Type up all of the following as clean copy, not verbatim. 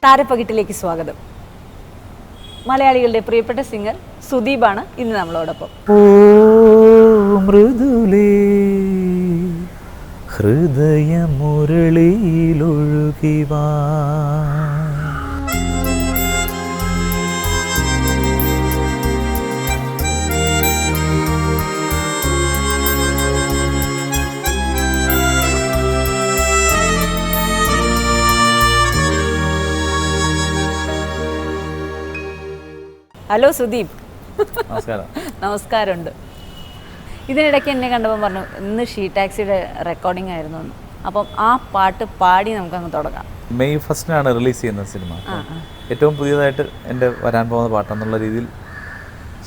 താരപ്പകിട്ടിലേക്ക് സ്വാഗതം. മലയാളികളുടെ പ്രിയപ്പെട്ട സിംഗർ സുദീപാണ് ഇന്ന് നമ്മളോടൊപ്പം. മൃദുലേ ഹൃദയമുരളിയിലൊഴുകിവാ ഹലോ സുദീപ്. നമസ്കാരം. നമസ്കാരമുണ്ട്. ഇതിനിടയ്ക്ക് എന്നെ കണ്ടപ്പോൾ പറഞ്ഞു ഇന്ന് ഷീ ടാക്സിയുടെ റെക്കോർഡിംഗ് ആയിരുന്നു എന്ന്. അപ്പം ആ പാട്ട് പാടി നമുക്കങ്ങ് തുടങ്ങാം. മെയ് 1 റിലീസ് ചെയ്യുന്ന സിനിമ. ഏറ്റവും പുതിയതായിട്ട് എൻ്റെ വരാൻ പോകുന്ന പാട്ടെന്നുള്ള രീതിയിൽ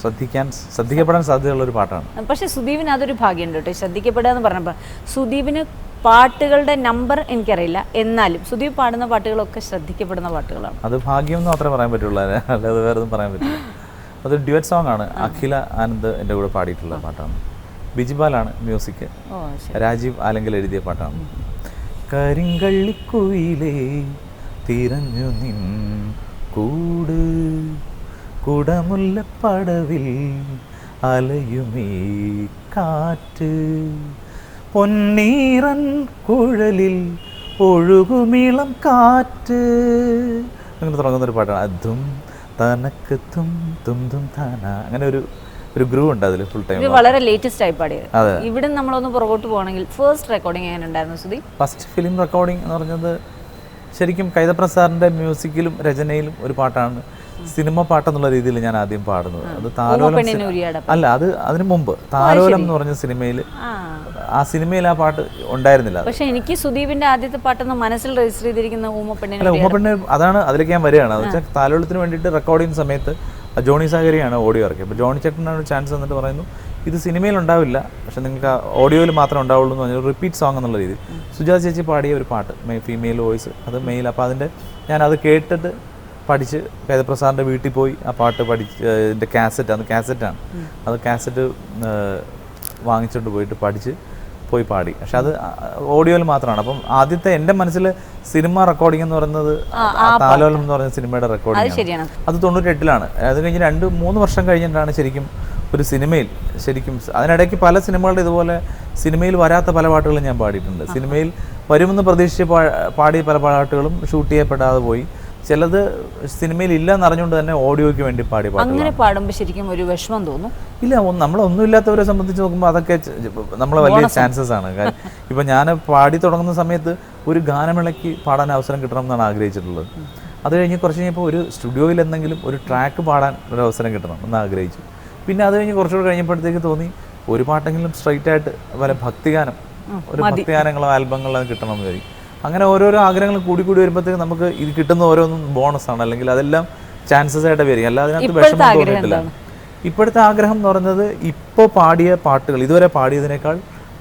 ശ്രദ്ധിക്കപ്പെടാൻ സാധ്യതയുള്ളൊരു പാട്ടാണ്. പക്ഷേ സുദീപിന് അതൊരു ഭാഗ്യമുണ്ട് കേട്ടോ. ശ്രദ്ധിക്കപ്പെടുക എന്ന് പറഞ്ഞപ്പോൾ സുദീപിന് പാട്ടുകളുടെ നമ്പർ എനിക്കറിയില്ല, എന്നാലും സുദീപ് പാടുന്ന പാട്ടുകളൊക്കെ ശ്രദ്ധിക്കപ്പെടുന്ന പാട്ടുകളാണ്. അത് ഭാഗ്യം എന്ന് മാത്രമേ പറയാൻ പറ്റുള്ളൂ, അല്ലാതെ വേറെ ഒന്നും പറയാൻ പറ്റില്ല. അത് ഡ്യുവറ്റ് സോങ് ആണ്. അഖില ആനന്ദ് എൻ്റെ കൂടെ പാടിയിട്ടുള്ള പാട്ടാണ്. ബിജിബാലാണ് മ്യൂസിക്, രാജീവ് ആലെങ്കിൽ എഴുതിയ പാട്ടാണ്. കരിങ്കള്ളിക്കുയിലേ തിരഞ്ഞു നിൻ കൂട് കുടമുല്ലപ്പടവിൽ അലയുമേ കാറ്റ് പൊന്നീറൻ കുഴലിൽ ഒഴുകുമിളം കാറ്റ് അങ്ങനെ തുടങ്ങുന്നൊരു പാട്ടാണ്. അതും തനക്ക് തും തും തും താന അങ്ങനെ ഒരു ഗ്രൂവ് ഉണ്ട് അതിൽ ഫുൾ ടൈം. വളരെ ലേറ്റസ്റ്റ് ആയി പാടിയത്. ഇവിടെ നമ്മളൊന്ന് പുറകോട്ട് പോകണമെങ്കിൽ ഫസ്റ്റ് റെക്കോർഡിംഗ് എങ്ങനെ ഉണ്ടായിരുന്നു സുദീപ്? ഫസ്റ്റ് ഫിലിം റെക്കോർഡിംഗ് എന്ന് പറഞ്ഞത് ശരിക്കും കൈതപ്രസാദ് സാറിൻ്റെ മ്യൂസിക്കിലും രചനയിലും ഒരു പാട്ടാണ് സിനിമ പാട്ടെന്നുള്ള രീതിയിൽ ഞാൻ ആദ്യം പാടുന്നത്. അത് താലോലം അല്ല, അത് അതിനു മുമ്പ് താലോലം എന്ന് പറഞ്ഞ സിനിമയിൽ ആ സിനിമയിൽ ആ പാട്ട് ഉണ്ടായിരുന്നില്ല. പക്ഷെ എനിക്ക് സുദീപിന്റെ ആദ്യത്തെ പാട്ടെന്ന് മനസ്സിൽ രജിസ്റ്റർ ചെയ്തിരിക്കുന്ന ഊമപ്പെണ്ണ് അതാണ്. അതിലേക്ക് ഞാൻ വരികയാണ്. അത് വെച്ചാൽ താലോലത്തിന് വേണ്ടിയിട്ട് റെക്കോർഡ് ചെയ്യുന്ന സമയത്ത് ജോണി സാഗരിയാണ് ഓഡിയോ ഇറക്കിയത്. അപ്പോൾ ജോണി ചേട്ടനാണ് ചാൻസ് എന്നിട്ട് പറയുന്നു ഇത് സിനിമയിൽ ഉണ്ടാവില്ല, പക്ഷെ നിങ്ങൾക്ക് ഓഡിയോയിൽ മാത്രമേ ഉണ്ടാവുള്ളൂ എന്ന് പറഞ്ഞാൽ റിപ്പീറ്റ് സോങ് എന്നുള്ള രീതിയിൽ സുജാത ചേച്ചി പാടിയ ഒരു പാട്ട്, ഫീമെയിൽ വോയിസ്, അത് മെയിൽ. അപ്പോൾ ഞാനത് കേട്ടിട്ട് പഠിച്ച് കൈതപ്രസാദിൻ്റെ വീട്ടിൽ പോയി ആ പാട്ട് പഠിച്ച് ഇതിൻ്റെ കാസറ്റ്, അന്ന് കാസറ്റാണ്, അത് കാസറ്റ് വാങ്ങിച്ചുകൊണ്ട് പോയിട്ട് പഠിച്ച് പോയി പാടി. പക്ഷെ അത് ഓഡിയോയിൽ മാത്രമാണ്. അപ്പം ആദ്യത്തെ എൻ്റെ മനസ്സിൽ സിനിമ റെക്കോർഡിംഗ് എന്ന് പറയുന്നത് താലോലം എന്ന് പറയുന്ന സിനിമയുടെ റെക്കോർഡിംഗ് അത് 98-ലാണ്. അത് കഴിഞ്ഞ് 2-3 വർഷം കഴിഞ്ഞിട്ടാണ് ശരിക്കും ഒരു സിനിമയിൽ ശരിക്കും. അതിനിടയ്ക്ക് പല സിനിമകളുടെ ഇതുപോലെ സിനിമയിൽ വരാത്ത പല പാട്ടുകളും ഞാൻ പാടിയിട്ടുണ്ട്. സിനിമയിൽ വരുമെന്ന് പ്രതീക്ഷിച്ച് പാടിയ പല പാട്ടുകളും ഷൂട്ട് ചെയ്യപ്പെടാതെ പോയി. ചിലത് സിനിമയിൽ ഇല്ല എന്നറിഞ്ഞുകൊണ്ട് തന്നെ ഓഡിയോയ്ക്ക് വേണ്ടി പാടി പാട്ട്. അങ്ങനെ പാടുമ്പോൾ ശരിക്കും ഒരു വിഷമം തോന്നും. ഇല്ല, നമ്മളൊന്നും ഇല്ലാത്തവരെ സംബന്ധിച്ച് നോക്കുമ്പോൾ അതൊക്കെ നമ്മളെ വലിയ ചാൻസസ് ആണ്. ഇപ്പം ഞാൻ പാടി തുടങ്ങുന്ന സമയത്ത് ഒരു ഗാനമേളയ്ക്ക് പാടാൻ അവസരം കിട്ടണം എന്നാണ് ആഗ്രഹിച്ചിട്ടുള്ളത്. അത് കഴിഞ്ഞ് കുറച്ച് കഴിഞ്ഞപ്പോൾ ഒരു സ്റ്റുഡിയോയിൽ എന്തെങ്കിലും ഒരു ട്രാക്ക് പാടാൻ ഒരു അവസരം കിട്ടണം എന്ന് ആഗ്രഹിച്ചു. പിന്നെ അത് കഴിഞ്ഞ് കുറച്ചുകൂടെ കഴിഞ്ഞപ്പോഴത്തേക്ക് തോന്നി ഒരു പാട്ടെങ്കിലും സ്ട്രൈറ്റ് ആയിട്ട് വല്ല ഭക്തിഗാനം, ഒരു ഭക്തിഗാനങ്ങളോ ആൽബങ്ങളോ കിട്ടണമെന്ന് വരും. അങ്ങനെ ഓരോരോ ആഗ്രഹങ്ങൾ കൂടി വരുമ്പോഴത്തേക്ക് നമുക്ക് ഇത് കിട്ടുന്ന ഓരോന്നും ബോണസാണ്, അല്ലെങ്കിൽ അതെല്ലാം ചാൻസസ് ആയിട്ട് വരും. അല്ലാതെ അതിനകത്ത് വിഷമം തോന്നിയിട്ടില്ല. ഇപ്പോഴത്തെ ആഗ്രഹം എന്ന് പറയുന്നത് ഇപ്പോൾ പാടിയ പാട്ടുകൾ, ഇതുവരെ പാടിയതിനേക്കാൾ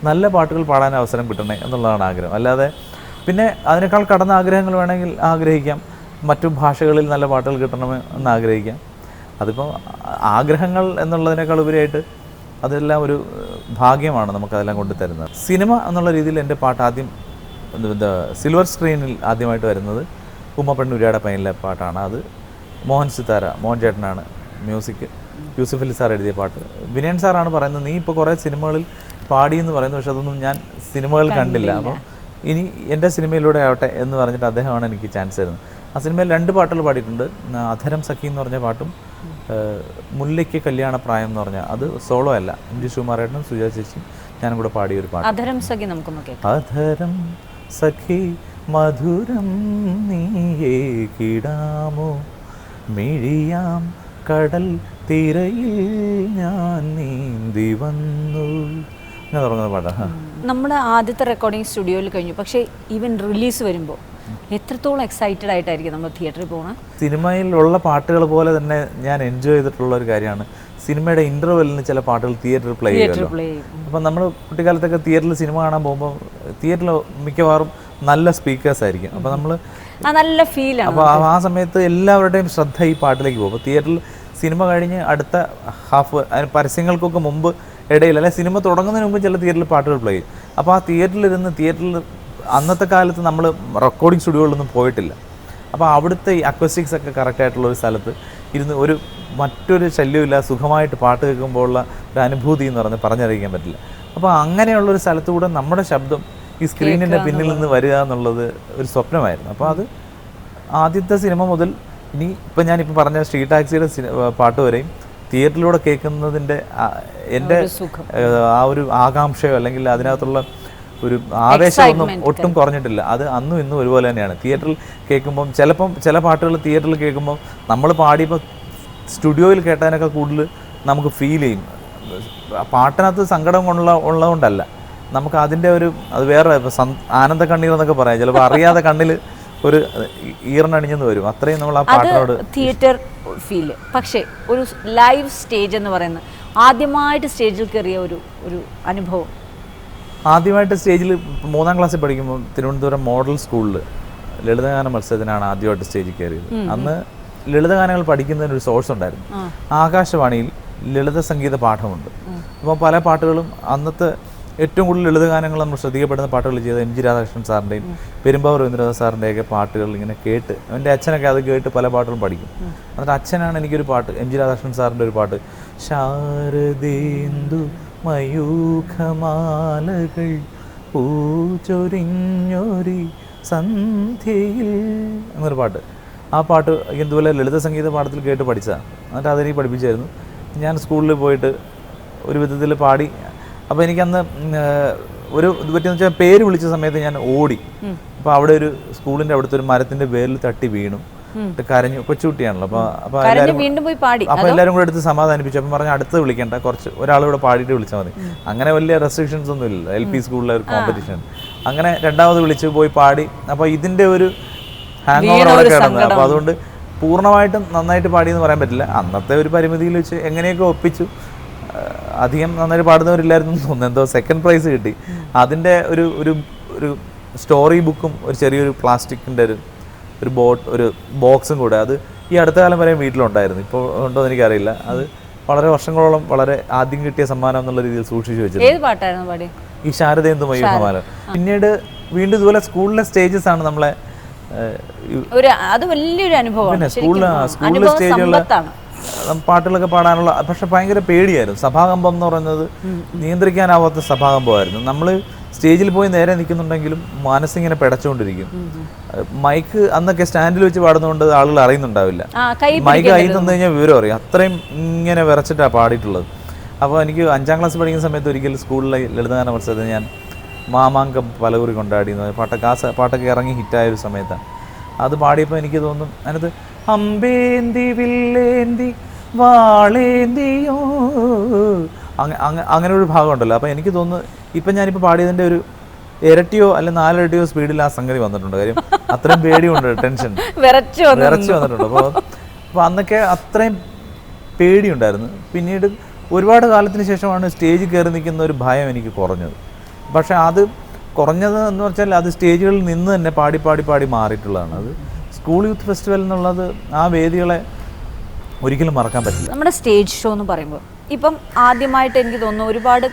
നല്ല പാട്ടുകൾ പാടാൻ അവസരം കിട്ടണേ എന്നുള്ളതാണ് ആഗ്രഹം. അല്ലാതെ പിന്നെ അതിനേക്കാൾ കടന്ന ആഗ്രഹങ്ങൾ വേണമെങ്കിൽ ആഗ്രഹിക്കാം, മറ്റു ഭാഷകളിൽ നല്ല പാട്ടുകൾ കിട്ടണമെന്ന് എന്ന് ആഗ്രഹിക്കാം. അതിപ്പോൾ ആഗ്രഹങ്ങൾ എന്നുള്ളതിനേക്കാൾ ഉപരിയായിട്ട് അതെല്ലാം ഒരു ഭാഗ്യമാണ് നമുക്കതെല്ലാം കൊണ്ട് തരുന്നത്. സിനിമ എന്നുള്ള രീതിയിൽ എൻ്റെ പാട്ട് ആദ്യം സിൽവർ സ്ക്രീനിൽ ആദ്യമായിട്ട് വരുന്നത് ഉമ്മപ്പെണ്ണൂരിയുടെ പയ്യനിലെ പാട്ടാണ്. അത് മോഹൻ ചേട്ടനാണ് മ്യൂസിക്, യൂസഫ് അലി സാർ എഴുതിയ പാട്ട്. വിനയൻ സാറാണ് പറയുന്നത് നീ ഇപ്പോൾ കുറേ സിനിമകളിൽ പാടിയെന്ന് പറയുന്നു, പക്ഷെ അതൊന്നും ഞാൻ സിനിമകൾ കണ്ടില്ല, അപ്പോൾ ഇനി എൻ്റെ സിനിമയിലൂടെ ആവട്ടെ എന്ന് പറഞ്ഞിട്ട് അദ്ദേഹമാണ് എനിക്ക് ചാൻസ് തരുന്നത്. ആ സിനിമയിൽ 2 പാട്ടുകൾ പാടിയിട്ടുണ്ട്. അധരം സഖി എന്ന് പറഞ്ഞ പാട്ടും മുല്ലയ്ക്ക് കല്യാണപ്രായം എന്ന് പറഞ്ഞാൽ അത് സോളോ അല്ല, എം ജി സുകുമാരേട്ടനും സുജാത ചേച്ചിയും ഞാനും കൂടെ പാടിയ ഒരു പാട്ട്. അധരം സഖി നമുക്കൊന്ന് കേൾക്കാം. അധരം സഖി മധുരം നീയേ കിടാമോ മിഴിയാം കടൽ തിരയിൽ ഞാൻ നീന്തി വന്നു അങ്ങനെ തുടങ്ങുന്ന പാട്ടാണ്. നമ്മുടെ ആദ്യത്തെ റെക്കോർഡിംഗ് സ്റ്റുഡിയോയിൽ കഴിഞ്ഞു, പക്ഷേ ഈവൻ റിലീസ് വരുമ്പോൾ എത്രത്തോളം എക്സൈറ്റഡ് ആയിട്ടായിരിക്കും നമ്മൾ തിയേറ്ററിൽ പോകുന്നത്? സിനിമയിലുള്ള പാട്ടുകൾ പോലെ തന്നെ ഞാൻ എൻജോയ് ചെയ്തിട്ടുള്ള ഒരു കാര്യമാണ് സിനിമയുടെ ഇൻ്റർവെല്ലിന് ചില പാട്ടുകൾ തിയേറ്ററിൽ പ്ലേ ചെയ്യുമല്ലോ. അപ്പം നമ്മൾ കുട്ടിക്കാലത്തൊക്കെ തിയേറ്ററിൽ സിനിമ കാണാൻ പോകുമ്പോൾ തിയേറ്ററിൽ മിക്കവാറും നല്ല സ്പീക്കേഴ്സ് ആയിരിക്കും. അപ്പോൾ നമ്മൾ നല്ല ഫീലാണ്. അപ്പോൾ ആ സമയത്ത് എല്ലാവരുടെയും ശ്രദ്ധ ഈ പാട്ടിലേക്ക് പോകും. അപ്പോൾ തിയേറ്ററിൽ സിനിമ കഴിഞ്ഞ് അടുത്ത ഹാഫ് അതിന് പരസ്യങ്ങൾക്കൊക്കെ മുമ്പ് ഇടയിൽ അല്ലെ സിനിമ തുടങ്ങുന്നതിന് മുമ്പ് ചില തിയേറ്ററിൽ പാട്ടുകൾ പ്ലേ ചെയ്യും. അപ്പോൾ ആ തിയേറ്ററിൽ അന്നത്തെ കാലത്ത് നമ്മൾ റെക്കോർഡിംഗ് സ്റ്റുഡിയോകളിലൊന്നും പോയിട്ടില്ല. അപ്പോൾ അവിടുത്തെ ഈ അക്വസ്റ്റിക്സ് ഒക്കെ കറക്റ്റായിട്ടുള്ള ഒരു സ്ഥലത്ത് ഇരുന്ന് ഒരു മറ്റൊരു ശല്യമില്ല സുഖമായിട്ട് പാട്ട് കേൾക്കുമ്പോഴുള്ള ഒരു അനുഭൂതി എന്ന് പറഞ്ഞറിയിക്കാൻ പറ്റില്ല. അപ്പോൾ അങ്ങനെയുള്ളൊരു സ്ഥലത്തുകൂടെ നമ്മുടെ ശബ്ദം ഈ സ്ക്രീനിൻ്റെ പിന്നിൽ നിന്ന് വരിക എന്നുള്ളത് ഒരു സ്വപ്നമായിരുന്നു. അപ്പോൾ അത് ആദ്യത്തെ സിനിമ മുതൽ ഇനി ഇപ്പം ഞാനിപ്പോൾ പറഞ്ഞ സ്ട്രീറ്റ് ടാക്സിയുടെ പാട്ട് വരെയും തിയേറ്ററിലൂടെ കേൾക്കുന്നതിൻ്റെ എൻ്റെ ആ ഒരു ആകാംക്ഷയോ അല്ലെങ്കിൽ അതിനകത്തുള്ള ഒരു ആവേശമൊന്നും ഒട്ടും കുറഞ്ഞിട്ടില്ല. അത് അന്നും ഇന്നും ഒരുപോലെ തന്നെയാണ്. തിയേറ്ററിൽ കേൾക്കുമ്പം ചിലപ്പം ചില പാട്ടുകൾ തിയേറ്ററിൽ കേൾക്കുമ്പം നമ്മൾ പാടിയപ്പോൾ സ്റ്റുഡിയോയിൽ കേട്ടതിനൊക്കെ കൂടുതൽ നമുക്ക് ഫീൽ ചെയ്യും. പാട്ടിനകത്ത് സങ്കടം ഉള്ളതുകൊണ്ടല്ല, നമുക്ക് അതിൻ്റെ ഒരു അത് വേറെ ആനന്ദ കണ്ണീർ എന്നൊക്കെ പറയാം. ചിലപ്പോൾ അറിയാതെ കണ്ണിൽ ഒരു ഈറിനണിഞ്ഞെന്ന് വരും. അത്രയും നമ്മൾ ആ പാട്ടിനോട് തിയേറ്റർ ഫീല്. പക്ഷേ ഒരു ലൈവ് സ്റ്റേജ് എന്ന് പറയുന്നത് ആദ്യമായിട്ട് സ്റ്റേജിൽ കയറിയ ഒരു അനുഭവം. ആദ്യമായിട്ട് സ്റ്റേജിൽ 3ാം ക്ലാസ്സിൽ പഠിക്കുമ്പോൾ തിരുവനന്തപുരം മോഡൽ സ്കൂളിൽ ലളിതഗാന മത്സരത്തിനാണ് ആദ്യമായിട്ട് സ്റ്റേജിൽ കയറിയത്. അന്ന് ലളിതഗാനങ്ങൾ പഠിക്കുന്നതിനൊരു സോഴ്സ് ഉണ്ടായിരുന്നു. ആകാശവാണിയിൽ ലളിത സംഗീത പാഠമുണ്ട്. അപ്പോൾ പല പാട്ടുകളും അന്നത്തെ ഏറ്റവും കൂടുതൽ ലളിതഗാനങ്ങൾ നമ്മൾ ശ്രദ്ധിക്കപ്പെടുന്ന പാട്ടുകൾ ചെയ്ത എം ജി രാധാകൃഷ്ണൻ സാറിൻ്റെയും പെരുമ്പാവൂർ രവീന്ദ്രനാഥ് സാറിൻ്റെയൊക്കെ പാട്ടുകൾ ഇങ്ങനെ കേട്ട് എൻ്റെ അച്ഛനൊക്കെ അത് കേട്ട് പല പാട്ടുകളും പഠിക്കും. എന്നിട്ട് അച്ഛനാണ് എനിക്കൊരു പാട്ട്, എം ജി രാധാകൃഷ്ണൻ സാറിൻ്റെ ഒരു പാട്ട്, ശാരദേന്ദു മയൂഖമാലകൾ പൂച്ചൊരിഞ്ഞൊരി സന്ധ്യയിൽ എന്നൊരു പാട്ട്. ആ പാട്ട് ഇതുപോലെ ലളിത സംഗീത പാഠത്തിൽ കേട്ട് പഠിച്ചതാണ്. എന്നിട്ട് അതെനിക്ക് പഠിപ്പിച്ചായിരുന്നു. ഞാൻ സ്കൂളിൽ പോയിട്ട് ഒരു വിധത്തിൽ പാടി. അപ്പോൾ എനിക്കന്ന് ഒരു ഇത് പറ്റിയെന്ന് വെച്ചാൽ പേര് വിളിച്ച സമയത്ത് ഞാൻ ഓടി. അപ്പോൾ അവിടെ ഒരു സ്കൂളിൻ്റെ അവിടുത്തെ ഒരു മരത്തിൻ്റെ പേരിൽ തട്ടി വീണു, കരഞ്ഞു. കൊച്ചുകുട്ടിയാണല്ലോ. അപ്പോൾ എല്ലാവരും കൂടെ എടുത്ത് സമാധാനിപ്പിച്ചു. അപ്പം പറഞ്ഞാൽ അടുത്ത് വിളിക്കേണ്ട, കുറച്ച് ഒരാളിവിടെ പാടിയിട്ട് വിളിച്ചാൽ മതി. അങ്ങനെ വലിയ റെസ്ട്രിക്ഷൻസ് ഒന്നും ഇല്ല. LP സ്കൂളിലെ ഒരു കോമ്പറ്റീഷൻ. അങ്ങനെ രണ്ടാമത് വിളിച്ച് പോയി പാടി. അപ്പോൾ ഇതിൻ്റെ ഒരു ഹാങ് ഓവർ അവിടെ കിടന്നു. അപ്പോൾ അതുകൊണ്ട് പൂർണ്ണമായിട്ടും നന്നായിട്ട് പാടിയെന്ന് പറയാൻ പറ്റില്ല. അന്നത്തെ ഒരു പരിമിതിയിൽ വെച്ച് എങ്ങനെയൊക്കെ ഒപ്പിച്ചു. അധികം നന്നായിട്ട് പാടുന്നവരില്ലായിരുന്നു തോന്നുന്നു. എന്തോ സെക്കൻഡ് പ്രൈസ് കിട്ടി. അതിൻ്റെ ഒരു സ്റ്റോറി ബുക്കും ഒരു ചെറിയൊരു പ്ലാസ്റ്റിക്കിൻ്റെ ഒരു ബോക്സും കൂടെ അത് ഈ അടുത്ത കാലം വരെ വീട്ടിലുണ്ടായിരുന്നു. ഇപ്പോൾ ഉണ്ടോ എന്ന് എനിക്കറിയില്ല. അത് വളരെ വർഷങ്ങളോളം വളരെ ആദ്യം കിട്ടിയ സമ്മാനം എന്നുള്ള രീതിയിൽ സൂക്ഷിച്ചു വെച്ചിട്ടുണ്ട്. ഈ ശാരദേന്ദു മയൂഖമാല. പിന്നീട് വീണ്ടും ഇതുപോലെ സ്കൂളിലെ സ്റ്റേജസ് ആണ് നമ്മളെ പിന്നെ സ്കൂളിലെ സ്റ്റേജുള്ള പാട്ടുകളൊക്കെ പാടാനുള്ള. പക്ഷെ ഭയങ്കര പേടിയായിരുന്നു. സഭാകമ്പം എന്ന് പറയുന്നത് നിയന്ത്രിക്കാനാവാത്ത സഭാകമ്പമായിരുന്നു. നമ്മൾ സ്റ്റേജിൽ പോയി നേരെ നിൽക്കുന്നുണ്ടെങ്കിലും മനസ്സിങ്ങനെ പിടച്ചുകൊണ്ടിരിക്കും. മൈക്ക് അന്നൊക്കെ സ്റ്റാൻഡിൽ വെച്ച് പാടുന്നതുകൊണ്ട് ആളുകൾ അറിയുന്നുണ്ടാവില്ല. മൈക്ക് കയ്യിൽ നിന്ന് കഴിഞ്ഞാൽ വിവരം അറിയും. അത്രയും ഇങ്ങനെ വിറച്ചിട്ടാണ് പാടിയിട്ടുള്ളത്. അപ്പോൾ എനിക്ക് 5ാം ക്ലാസ് പഠിക്കുന്ന സമയത്ത് ഒരിക്കൽ സ്കൂളിലെ ലളിതഗാന മത്സരത്തിൽ ഞാൻ മാമാങ്കം പലകുറി കൊണ്ടാടിയെന്ന് പാട്ടൊക്കെ ഇറങ്ങി ഹിറ്റായൊരു സമയത്താണ്. അത് പാടിയപ്പോൾ എനിക്ക് തോന്നും അതിനകത്ത് അമ്പേന്തി വില്ലേന്തി വാളേന്തിയോ അങ്ങനെ ഒരു ഭാഗം ഉണ്ടല്ലോ. അപ്പോൾ എനിക്ക് തോന്നുന്നു ഇപ്പം ഞാനിപ്പോൾ പാടിയതിൻ്റെ ഒരു ഇരട്ടിയോ അല്ലെങ്കിൽ 4 ഇരട്ടിയോ സ്പീഡിൽ ആ സംഗതി വന്നിട്ടുണ്ട്. കാര്യം അത്രയും പേടിയുണ്ട്, ടെൻഷൻ വിറച്ച് വന്നിട്ടുണ്ട്. അപ്പോൾ അന്നൊക്കെ അത്രയും പേടിയുണ്ടായിരുന്നു. പിന്നീട് ഒരുപാട് കാലത്തിന് ശേഷമാണ് സ്റ്റേജിൽ കയറി നിൽക്കുന്ന ഒരു ഭയം എനിക്ക് കുറഞ്ഞത്. പക്ഷേ അത് കുറഞ്ഞത് എന്ന് വെച്ചാൽ അത് സ്റ്റേജുകളിൽ നിന്ന് തന്നെ പാടി മാറിയിട്ടുള്ളതാണ്. അത് സ്കൂൾ യൂത്ത് ഫെസ്റ്റിവൽ എന്നുള്ളത് ആ വേദികളെ ഒരിക്കലും മറക്കാൻ പറ്റില്ല. നമ്മുടെ സ്റ്റേജ് ഷോ എന്ന് പറയുമ്പോൾ ഇപ്പം ആദ്യമായിട്ട് എനിക്ക് തോന്നുന്നു ഒരുപാട്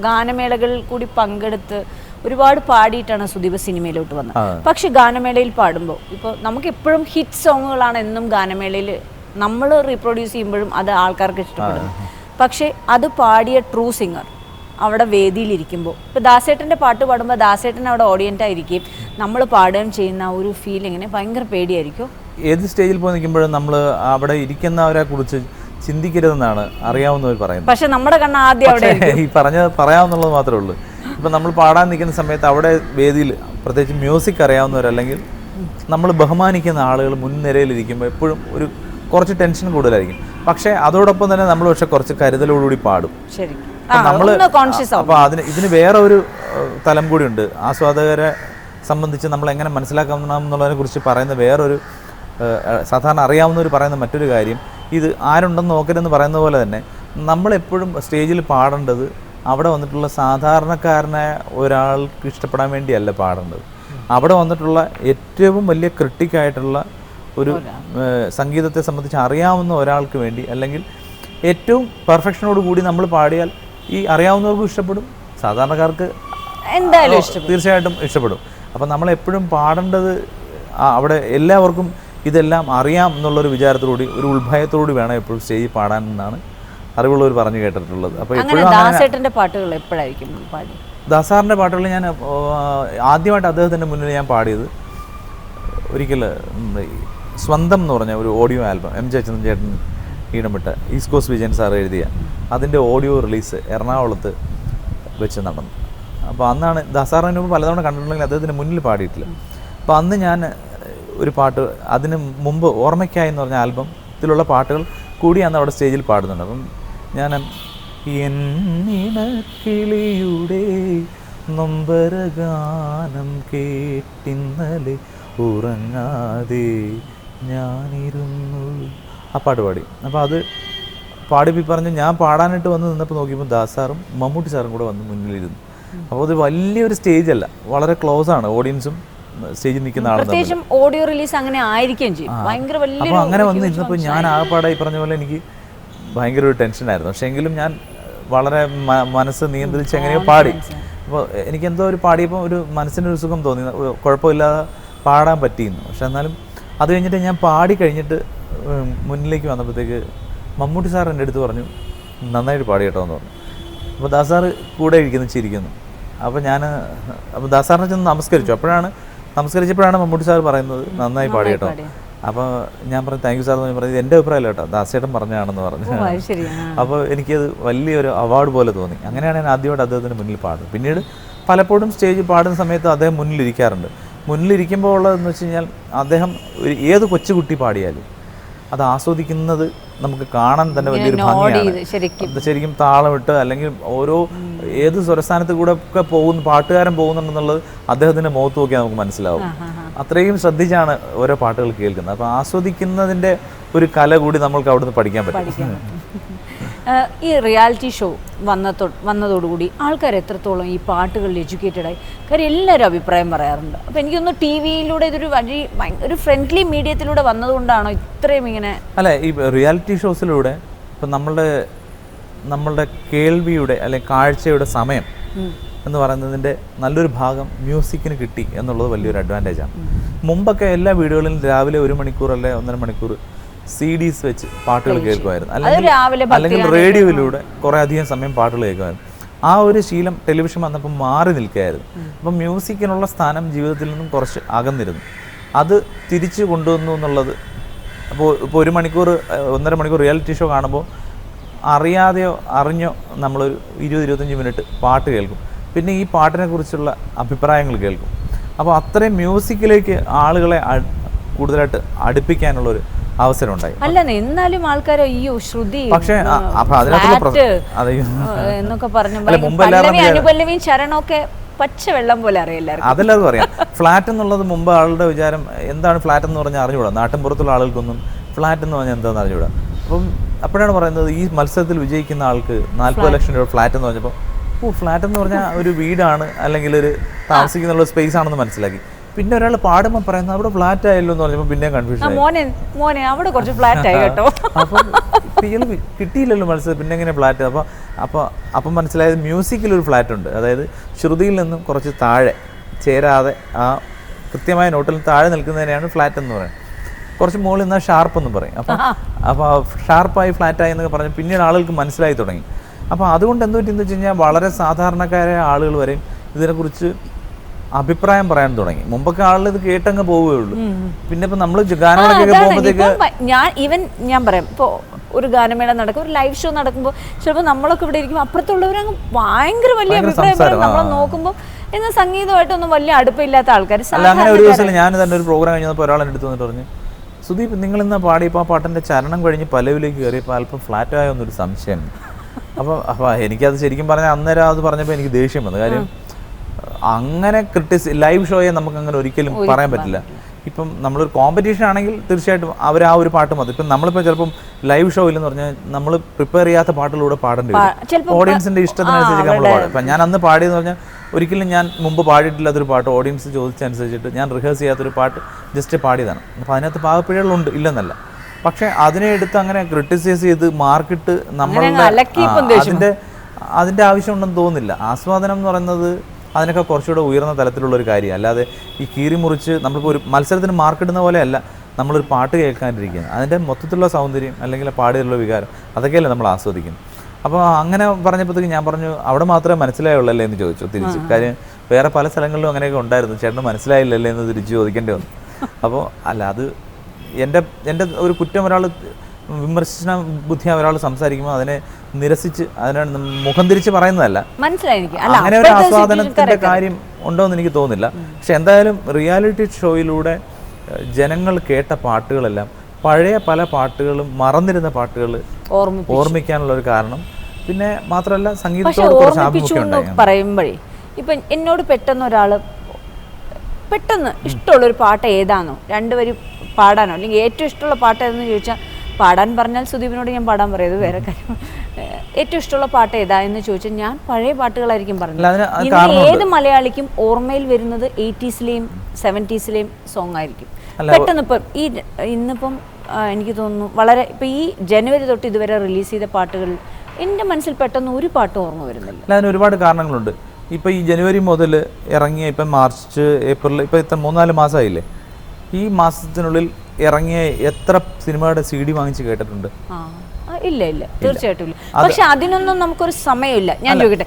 ഗാനമേളകളിൽ കൂടി പങ്കെടുത്ത് ഒരുപാട് പാടിയിട്ടാണ് സുദീപ് സിനിമയിലോട്ട് വന്നത്. പക്ഷെ ഗാനമേളയിൽ പാടുമ്പോൾ ഇപ്പോൾ നമുക്ക് എപ്പോഴും ഹിറ്റ് സോങ്ങുകളാണ് എന്നും ഗാനമേളയിൽ നമ്മൾ റീപ്രൊഡ്യൂസ് ചെയ്യുമ്പോഴും അത് ആൾക്കാർക്ക് ഇഷ്ടപ്പെടും. പക്ഷേ അത് പാടിയ ട്രൂ സിംഗർ അവിടെ വേദിയിലിരിക്കുമ്പോൾ ഇപ്പോൾ ദാസേട്ടൻ്റെ പാട്ട് പാടുമ്പോൾ ദാസേട്ടൻ അവിടെ ഓഡിയൻ്റായിരിക്കും, നമ്മൾ പാടുകയും ചെയ്യുന്ന ഒരു ഫീലിങ്ങിന് ഭയങ്കര പേടിയായിരിക്കും. ഏത് സ്റ്റേജിൽ പോയി നിൽക്കുമ്പോഴും നമ്മൾ അവിടെ ഇരിക്കുന്നവരെ കുറിച്ച് ചിന്തിക്കരുതെന്നാണ് അറിയാവുന്നവർ പറയുന്നത്. പക്ഷെ നമ്മുടെ കണ്ണ് ആദ്യം അവിടെ ഈ പറയാവുന്നുള്ളത് മാത്രമേ ഉള്ളൂ. ഇപ്പം നമ്മൾ പാടാൻ നിൽക്കുന്ന സമയത്ത് അവിടെ വേദിയിൽ പ്രത്യേകിച്ച് മ്യൂസിക് അറിയാവുന്നവരല്ലെങ്കിൽ നമ്മൾ ബഹുമാനിക്കുന്ന ആളുകൾ മുൻനിരയിലിരിക്കുമ്പോൾ എപ്പോഴും കുറച്ച് ടെൻഷൻ കൂടുതലായിരിക്കും. പക്ഷേ അതോടൊപ്പം തന്നെ നമ്മൾ കുറച്ച് കരുതലോടുകൂടി പാടും. നമ്മൾ അപ്പോൾ ഇതിന് വേറെ ഒരു തലം കൂടിയുണ്ട്. ആസ്വാദകരെ സംബന്ധിച്ച് നമ്മൾ എങ്ങനെ മനസ്സിലാക്കണം എന്നുള്ളതിനെ കുറിച്ച് പറയുന്ന വേറൊരു സാധാരണ അറിയാവുന്നവർ പറയുന്ന മറ്റൊരു കാര്യം, ഇത് ആരുണ്ടെന്ന് നോക്കരുതെന്ന് പറയുന്ന പോലെ തന്നെ നമ്മളെപ്പോഴും സ്റ്റേജിൽ പാടേണ്ടത് അവിടെ വന്നിട്ടുള്ള സാധാരണക്കാരനായ ഒരാൾക്ക് ഇഷ്ടപ്പെടാൻ വേണ്ടിയല്ല പാടേണ്ടത്. അവിടെ വന്നിട്ടുള്ള ഏറ്റവും വലിയ ക്രിട്ടിക്കായിട്ടുള്ള ഒരു സംഗീതത്തെ സംബന്ധിച്ച് അറിയാവുന്ന ഒരാൾക്ക് വേണ്ടി, അല്ലെങ്കിൽ ഏറ്റവും പെർഫെക്ഷനോട് കൂടി നമ്മൾ പാടിയാൽ ഈ അറിയാവുന്നവർക്കും ഇഷ്ടപ്പെടും, സാധാരണക്കാർക്ക് എന്തായാലും തീർച്ചയായിട്ടും ഇഷ്ടപ്പെടും. അപ്പം നമ്മളെപ്പോഴും പാടേണ്ടത് അവിടെ എല്ലാവർക്കും ഇതെല്ലാം അറിയാം എന്നുള്ളൊരു വിചാരത്തോടുകൂടി ഒരു ഉത്ഭയത്തോടുകൂടി വേണം എപ്പോഴും സ്റ്റേജിൽ പാടാൻ എന്നാണ് അറിവുള്ളവർ പറഞ്ഞു കേട്ടിട്ടുള്ളത്. അപ്പോൾ എപ്പോഴും ദാസേട്ടൻ്റെ പാട്ടുകൾ എപ്പോഴായിരിക്കും പാടി? ദാസാറിൻ്റെ പാട്ടുകൾ ഞാൻ ആദ്യമായിട്ട് അദ്ദേഹത്തിൻ്റെ മുന്നിൽ ഞാൻ പാടിയത് ഒരിക്കൽ സ്വന്തം എന്ന് പറഞ്ഞ ഒരു ഓഡിയോ ആൽബം എം ജയചന്ദ്രൻ ചേട്ടൻ ഈണമിട്ട ഈസ്റ്റ് കോസ്റ്റ് വിജയൻ സാർ എഴുതിയ അതിൻ്റെ ഓഡിയോ റിലീസ് എറണാകുളത്ത് വെച്ച് നടന്നു. അപ്പോൾ അന്നാണ് ദാസാറിന് മുമ്പ് പലതവണ കണ്ടിട്ടുണ്ടെങ്കിൽ അദ്ദേഹത്തിന് മുന്നിൽ പാടിയിട്ടില്ല. അപ്പോൾ അന്ന് ഞാൻ ഒരു പാട്ട് അതിന് മുമ്പ് ഓർമ്മയ്ക്കായി എന്ന് പറഞ്ഞ ആൽബത്തിലുള്ള പാട്ടുകൾ കൂടി അന്ന് അവിടെ സ്റ്റേജിൽ പാടുന്നുണ്ട്. അപ്പം ഞാൻ എന്നിണക്കിളിയുടെ നൊമ്പരഗാനം കേട്ടിന്നലെ ഉറങ്ങാതെ ഞാനിരുന്നു ആ പാട്ട് പാടി. അപ്പോൾ അത് പാടിപ്പി പറഞ്ഞ് ഞാൻ പാടാനായിട്ട് വന്ന് നിന്നപ്പോൾ നോക്കിയപ്പോൾ ദാസാറും മമ്മൂട്ടി സാറും കൂടെ വന്ന് മുന്നിലിരുന്നു. അപ്പോൾ അത് വലിയൊരു സ്റ്റേജല്ല, വളരെ ക്ലോസ് ആണ്, ഓഡിയൻസും സ്റ്റേജിൽ നിൽക്കുന്ന ആളും. ഓഡിയോ റിലീസ് അങ്ങനെ ആയിരിക്കുകയും ചെയ്യും. ഭയങ്കര വലിയ. അപ്പോൾ അങ്ങനെ വന്ന് ഇരുന്നപ്പോൾ ഞാൻ ആകെപ്പാടെ ഈ പറഞ്ഞ പോലെ എനിക്ക് ഭയങ്കര ഒരു ടെൻഷനായിരുന്നു. പക്ഷേ എങ്കിലും ഞാൻ വളരെ മനസ്സ് നിയന്ത്രിച്ച് എങ്ങനെയോ പാടി. അപ്പോൾ എനിക്കെന്തോ ഒരു പാടിയപ്പോൾ ഒരു മനസ്സിനൊരു സുഖം തോന്നി, കുഴപ്പമില്ലാതെ പാടാൻ പറ്റിയിരുന്നു. പക്ഷെ എന്നാലും അത് കഴിഞ്ഞിട്ട് ഞാൻ പാടി കഴിഞ്ഞിട്ട് മുന്നിലേക്ക് വന്നപ്പോഴത്തേക്ക് മമ്മൂട്ടി സാർ എൻ്റെ അടുത്ത് പറഞ്ഞു നന്നായിട്ട് പാടി കേട്ടോ എന്ന് പറഞ്ഞു. അപ്പോൾ ദാസാറ് കൂടെ ചിരിക്കുന്നു. അപ്പോൾ ദാസാറിനെ ചെന്ന് നമസ്കരിച്ചപ്പോഴാണ് മമ്മൂട്ടി സാർ പറയുന്നത് നന്നായി പാടി കേട്ടോ. അപ്പോൾ ഞാൻ പറഞ്ഞു താങ്ക് യു സാർ എന്ന് പറഞ്ഞത് എൻ്റെ അഭിപ്രായമല്ല കേട്ടോ, ദാസേട്ടൻ പറഞ്ഞാണെന്ന് പറഞ്ഞു. അപ്പോൾ എനിക്കത് വലിയൊരു അവാർഡ് പോലെ തോന്നി. അങ്ങനെയാണ് ഞാൻ ആദ്യമായിട്ട് അദ്ദേഹത്തിന് മുന്നിൽ പാടുന്നത്. പിന്നീട് പലപ്പോഴും സ്റ്റേജിൽ പാടുന്ന സമയത്ത് അദ്ദേഹം മുന്നിലിരിക്കാറുണ്ട്. മുന്നിലിരിക്കുമ്പോൾ ഉള്ളതെന്ന് വെച്ച് കഴിഞ്ഞാൽ അദ്ദേഹം ഏത് കൊച്ചുകുട്ടി പാടിയാലും അത് ആസ്വദിക്കുന്നത് നമുക്ക് കാണാൻ തന്നെ വലിയൊരു ഭംഗിയാണ്. ശരിക്കും താളമിട്ട് അല്ലെങ്കിൽ ഏത് സ്വരസ്ഥാനത്ത് കൂടെ ഒക്കെ പാട്ടുകാരൻ പോകുന്നുണ്ടെന്നുള്ളത് അദ്ദേഹത്തിൻ്റെ മുഖത്ത് നോക്കിയാൽ നമുക്ക് മനസ്സിലാവും. അത്രയും ശ്രദ്ധിച്ചാണ് ഓരോ പാട്ടുകൾ കേൾക്കുന്നത്. അപ്പോൾ ആസ്വദിക്കുന്നതിൻ്റെ ഒരു കല കൂടി നമ്മൾക്ക് അവിടുന്ന് പഠിക്കാൻ പറ്റും. ഈ റിയാലിറ്റി ഷോ വന്നതോടുകൂടി ആൾക്കാർ എത്രത്തോളം ഈ പാട്ടുകളിൽ എഡ്യൂക്കേറ്റഡായി? കാര്യം എല്ലാവരും അഭിപ്രായം പറയാറുണ്ട്. അപ്പോൾ എനിക്കൊന്ന് ടി വിയിലൂടെ ഇതൊരു ഒരു ഫ്രണ്ട്ലി മീഡിയത്തിലൂടെ വന്നതുകൊണ്ടാണോ ഇത്രയും ഇങ്ങനെ? അല്ല, ഈ റിയാലിറ്റി ഷോസിലൂടെ ഇപ്പം നമ്മളുടെ കേൾവിയുടെ അല്ലെങ്കിൽ കാഴ്ചയുടെ സമയം എന്ന് പറയുന്നതിൻ്റെ നല്ലൊരു ഭാഗം മ്യൂസിക്കിന് കിട്ടി എന്നുള്ളത് വലിയൊരു അഡ്വാൻറ്റേജാണ്. മുമ്പൊക്കെ എല്ലാ വീടുകളിലും രാവിലെ 1 മണിക്കൂർ അല്ലെ 1.5 മണിക്കൂർ CDs വെച്ച് പാട്ടുകൾ കേൾക്കുമായിരുന്നു, അല്ലെങ്കിൽ റേഡിയോയിലൂടെ കുറേ അധികം സമയം പാട്ടുകൾ കേൾക്കുമായിരുന്നു. ആ ഒരു ശീലം ടെലിവിഷൻ വന്നപ്പോൾ മാറി നിൽക്കുകയായിരുന്നു. അപ്പം മ്യൂസിക്കിനുള്ള സ്ഥാനം ജീവിതത്തിൽ നിന്നും കുറച്ച് അകന്നിരുന്നു. അത് തിരിച്ചു കൊണ്ടുവന്നു എന്നുള്ളത്. അപ്പോൾ 1 മണിക്കൂർ 1.5 മണിക്കൂർ റിയാലിറ്റി ഷോ കാണുമ്പോൾ അറിയാതെയോ അറിഞ്ഞോ നമ്മളൊരു 20-25 മിനിറ്റ് പാട്ട് കേൾക്കും. പിന്നെ ഈ പാട്ടിനെ കുറിച്ചുള്ള അഭിപ്രായങ്ങൾ കേൾക്കും. അപ്പോൾ അത്രയും മ്യൂസിക്കിലേക്ക് ആളുകളെ കൂടുതലായിട്ട് അടുപ്പിക്കാനുള്ളൊരു അവസരം ഉണ്ടായി. അല്ല, എന്നാലും ആൾക്കാർ അയ്യോ ശ്രുതി പക്ഷേ എന്നൊക്കെ പറഞ്ഞു അനുപല്ലവിയും ചരണമൊക്കെ പച്ച വെള്ളം പോലെ അറിയില്ല, അതെല്ലാവർക്കും അറിയാം. ഫ്ലാറ്റ് എന്നുള്ളത് മുമ്പ് ആളുടെ വിചാരം എന്താണ് ഫ്ലാറ്റ് എന്ന് പറഞ്ഞാൽ അറിഞ്ഞുകൂടാ. നാട്ടിൻപുറത്തുള്ള ആളുകൾക്കൊന്നും ഫ്ലാറ്റ് എന്ന് പറഞ്ഞാൽ എന്താണെന്ന് അറിഞ്ഞുകൂടാ. അപ്പം അപ്പോഴാണ് പറയുന്നത് ഈ മത്സരത്തിൽ വിജയിക്കുന്ന ആൾക്ക് 40 ലക്ഷം രൂപ ഫ്ലാറ്റ് എന്ന് പറഞ്ഞപ്പോൾ ഫ്ലാറ്റ് എന്ന് പറഞ്ഞാൽ ഒരു വീടാണ് അല്ലെങ്കിൽ ഒരു താമസിക്കുന്നുള്ള സ്പേസ് ആണെന്ന് മനസ്സിലാക്കി. പിന്നെ ഒരാൾ പാടുമ്പോൾ പറയുന്നത് അവിടെ ഫ്ലാറ്റ് ആയല്ലോ എന്ന് പറഞ്ഞപ്പോൾ പിന്നെ കൺഫ്യൂഷൻ ആയി. മോനെ അവിടെ കുറച്ച് ഫ്ലാറ്റ് ആയി കേട്ടോ. അപ്പം കിട്ടിയില്ലല്ലോ മത്സരം, പിന്നെ എങ്ങനെ ഫ്ലാറ്റ്? അപ്പം മനസ്സിലായത് മ്യൂസിക്കിലൊരു ഫ്ലാറ്റ് ഉണ്ട്. അതായത് ശ്രുതിയിൽ നിന്നും കുറച്ച് താഴെ ചേരാതെ ആ കൃത്യമായ നോട്ടിൽ താഴെ നിൽക്കുന്നതിനെയാണ് ഫ്ലാറ്റ് എന്ന് പറയുന്നത്. കുറച്ച് മുകളിൽ നിന്നാൽ ഷാർപ്പ് എന്ന് പറയും. അപ്പോൾ ഷാർപ്പായി ഫ്ലാറ്റായി എന്നൊക്കെ പറഞ്ഞ് പിന്നീട് ആളുകൾക്ക് മനസ്സിലായി തുടങ്ങി. അപ്പോൾ അതുകൊണ്ട് എന്ത് പറ്റിയെന്ന് വെച്ച് കഴിഞ്ഞാൽ വളരെ സാധാരണക്കാരായ ആളുകൾ വരെയും ഇതിനെക്കുറിച്ച് അഭിപ്രായം പറയാൻ തുടങ്ങി. മുമ്പൊക്കെ ആളുകൾ ഇത് കേട്ടങ്ങ് പോവുകയുള്ളൂ. പിന്നെ ഇപ്പം നമ്മൾ ഗാനമേളയൊക്കെ പോകുമ്പോഴത്തേക്ക് ഞാൻ പറയാം, ഇപ്പോൾ ഒരു ഗാനമേള നടക്കും, ഒരു ലൈവ് ഷോ നടക്കുമ്പോൾ ചിലപ്പോൾ നമ്മളൊക്കെ ഇവിടെ ഇരിക്കും, അപ്പുറത്തുള്ളവരങ്ങ് ഭയങ്കര വലിയ അഭിപ്രായം പറയും. നമ്മൾ നോക്കുമ്പോൾ എന്നാൽ സംഗീതമായിട്ടൊന്നും വലിയ അടുപ്പമില്ലാത്ത ആൾക്കാർ. അങ്ങനെ ഒരു ദിവസം ഞാൻ തന്നെ ഒരു പ്രോഗ്രാം കഴിഞ്ഞപ്പോൾ ഒരാൾ എൻ്റെ അടുത്ത് വന്നിട്ട് പറഞ്ഞു, സുദീപ് നിങ്ങൾ ഇന്ന് പാടിയപ്പോൾ ആ പാട്ടിൻ്റെ ചരണം കഴിഞ്ഞ് പലവിലേക്ക് കയറിയപ്പോൾ അല്പം ഫ്ലാറ്റായോ എന്നൊരു സംശയം. അപ്പോൾ എനിക്കത് ശരിക്കും പറഞ്ഞാൽ അന്നേരം അത് പറഞ്ഞപ്പോൾ എനിക്ക് ദേഷ്യം വന്നു. കാര്യം അങ്ങനെ ലൈവ് ഷോയെ നമുക്ക് അങ്ങനെ ഒരിക്കലും പറയാൻ പറ്റില്ല. ഇപ്പം നമ്മളൊരു കോമ്പറ്റീഷൻ ആണെങ്കിൽ തീർച്ചയായിട്ടും അവർ ആ ഒരു പാട്ട് മതി. ഇപ്പം നമ്മളിപ്പോൾ ചിലപ്പം ലൈവ് ഷോയിലെന്ന് പറഞ്ഞാൽ നമ്മൾ പ്രിപ്പയർ ചെയ്യാത്ത പാട്ടിലൂടെ പാടേണ്ടി വരും. ഓഡിയൻസിൻ്റെ ഇഷ്ടത്തിനനുസരിച്ച് നമ്മൾ പാടും. ഇപ്പം ഞാൻ അന്ന് പാടിയെന്ന് പറഞ്ഞാൽ ഒരിക്കലും ഞാൻ മുമ്പ് പാടിയിട്ടില്ലാത്തൊരു പാട്ട് ഓഡിയൻസ് ചോദിച്ചനുസരിച്ചിട്ട് ഞാൻ റിഹേഴ്സ് ചെയ്യാത്തൊരു പാട്ട് ജസ്റ്റ് പാടിയതാണ്. അപ്പോൾ അതിനകത്ത് പാകപ്പിഴകളുണ്ട്, ഇല്ലെന്നല്ല. പക്ഷേ അതിനെ എടുത്ത് അങ്ങനെ ക്രിട്ടിസൈസ് ചെയ്ത് മാർക്കിട്ട് നമ്മളുടെ അതിൻ്റെ ആവശ്യമുണ്ടെന്ന് തോന്നുന്നില്ല. ആസ്വാദനം എന്ന് പറയുന്നത് അതിനൊക്കെ കുറച്ചുകൂടെ ഉയർന്ന തലത്തിലുള്ളൊരു കാര്യം. അല്ലാതെ ഈ കീറി മുറിച്ച് നമ്മളിപ്പോൾ ഒരു മത്സരത്തിന് മാർക്കിടുന്ന പോലെയല്ല നമ്മളൊരു പാട്ട് കേൾക്കാണ്ടിരിക്കുന്നത്. അതിൻ്റെ മൊത്തത്തിലുള്ള സൗന്ദര്യം അല്ലെങ്കിൽ പാടിയുള്ള വികാരം അതൊക്കെയല്ലേ നമ്മൾ ആസ്വദിക്കുന്നത്. അപ്പോൾ അങ്ങനെ പറഞ്ഞപ്പോഴത്തേക്ക് ഞാൻ പറഞ്ഞു അവിടെ മാത്രമേ മനസ്സിലായുള്ളല്ലേ എന്ന് ചോദിച്ചു തിരിച്ച്. കാര്യം വേറെ പല സ്ഥലങ്ങളിലും അങ്ങനെയൊക്കെ ഉണ്ടായിരുന്നു, ചേട്ടന് മനസ്സിലായില്ലല്ലേ എന്ന് തിരിച്ച് ചോദിക്കേണ്ടി വന്നു. അപ്പോൾ അല്ല, അത് എൻ്റെ ഒരു കുറ്റം ഒരാൾ വിമർശന ബുദ്ധി ഒരാൾ സംസാരിക്കുമ്പോൾ അതിനെ നിരസിച്ച് അതിനെ മുഖം തിരിച്ച് പറയുന്നതല്ല. അങ്ങനെ ഒരു ആസ്വാദനത്തിൻ്റെ കാര്യം ഉണ്ടോ എന്ന് എനിക്ക് തോന്നുന്നില്ല. പക്ഷെ എന്തായാലും റിയാലിറ്റി ഷോയിലൂടെ ജനങ്ങൾ കേട്ട പാട്ടുകളെല്ലാം പഴയ പല പാട്ടുകളും മറന്നിരുന്ന പാട്ടുകൾ ഓർമ്മിക്കാനുള്ള ഒരു കാരണം. പിന്നെ മാത്രമല്ല സംഗീതത്തോട് കുറച്ച് ആഭിമുഖ്യം ഉണ്ടായി പറയുമ്പോഴേ ഇപ്പം എന്നോട് പെട്ടെന്ന് ഒരാൾ പെട്ടെന്ന് ഇഷ്ടമുള്ളൊരു പാട്ട് ഏതാണോ രണ്ടുപേരും പാടാനോ അല്ലെങ്കിൽ ഏറ്റവും ഇഷ്ടമുള്ള പാട്ട് ഏതെന്ന് ചോദിച്ചാൽ പാടാൻ പറഞ്ഞാൽ സുദീപിനോട് ഞാൻ പാടാൻ പറയുന്നത് വേറെ കാര്യം. ഏറ്റവും ഇഷ്ടമുള്ള പാട്ട് ഏതാ എന്ന് ചോദിച്ചാൽ ഞാൻ പഴയ പാട്ടുകളായിരിക്കും പറഞ്ഞത്. ഇന്ന് ഏത് മലയാളിക്കും ഓർമ്മയിൽ വരുന്നത് 80s-ലെയും 70s-ലെയും സോങ് ആയിരിക്കും. പെട്ടെന്ന് ഇപ്പം ഇന്നിപ്പം എനിക്ക് തോന്നുന്നു വളരെ ഇപ്പം ഈ ജനുവരി തൊട്ട് ഇതുവരെ റിലീസ് ചെയ്ത പാട്ടുകൾ എൻ്റെ മനസ്സിൽ പെട്ടെന്ന് ഒരു പാട്ടും ഓർമ്മ വരുന്നില്ല. അതിന് ഒരുപാട് കാരണങ്ങളുണ്ട്. ഇപ്പോൾ ഈ ജനുവരി മുതൽ ഇറങ്ങിയ ഇപ്പം മാർച്ച് ഏപ്രിൽ ഇപ്പോൾ ഇത്ര 3-4 മാസമായില്ലേ, ഈ മാസത്തിനുള്ളിൽ ഇറങ്ങിയ എത്ര സിനിമയുടെ CD വാങ്ങിച്ച് കേട്ടിട്ടുണ്ട്? ഇല്ല ഇല്ല, തീർച്ചയായിട്ടും ഇല്ല. പക്ഷെ അതിനൊന്നും നമുക്കൊരു സമയമില്ല. ഞാൻ ചോദിക്കട്ടെ,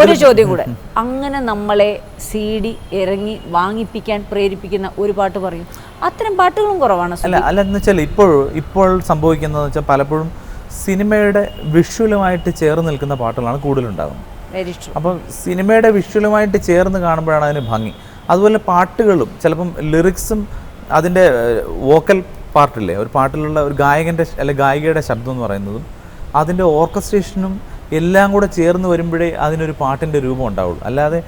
ഒരു ചോദ്യം കൂടെ, അങ്ങനെ നമ്മളെ CD ഇറങ്ങി വാങ്ങിപ്പിക്കാൻ പ്രേരിപ്പിക്കുന്ന ഒരു പാട്ട് പറയും. അത്തരം പാട്ടുകളും കുറവാണ്. അല്ല എന്ന് വെച്ചാൽ ഇപ്പോൾ സംഭവിക്കുന്നതെന്ന് വെച്ചാൽ പലപ്പോഴും സിനിമയുടെ വിഷ്വലുമായിട്ട് ചേർന്ന് നിൽക്കുന്ന പാട്ടുകളാണ് കൂടുതലുണ്ടാകുന്നത്. അപ്പം സിനിമയുടെ വിഷ്വലുമായിട്ട് ചേർന്ന് കാണുമ്പോഴാണ് അതിന് ഭംഗി. അതുപോലെ പാട്ടുകളും ചിലപ്പം ലിറിക്സും അതിൻ്റെ വോക്കൽ പാർട്ടില്ലേ, ഒരു പാട്ടിലുള്ള ഒരു ഗായകൻ്റെ അല്ലെങ്കിൽ ഗായികയുടെ ശബ്ദം എന്ന് പറയുന്നതും അതിൻ്റെ ഓർക്കസ്ട്രേഷനും എല്ലാം കൂടെ ചേർന്ന് വരുമ്പോഴേ അതിനൊരു പാട്ടിൻ്റെ രൂപം ഉണ്ടാവുള്ളൂ. അല്ലാതെ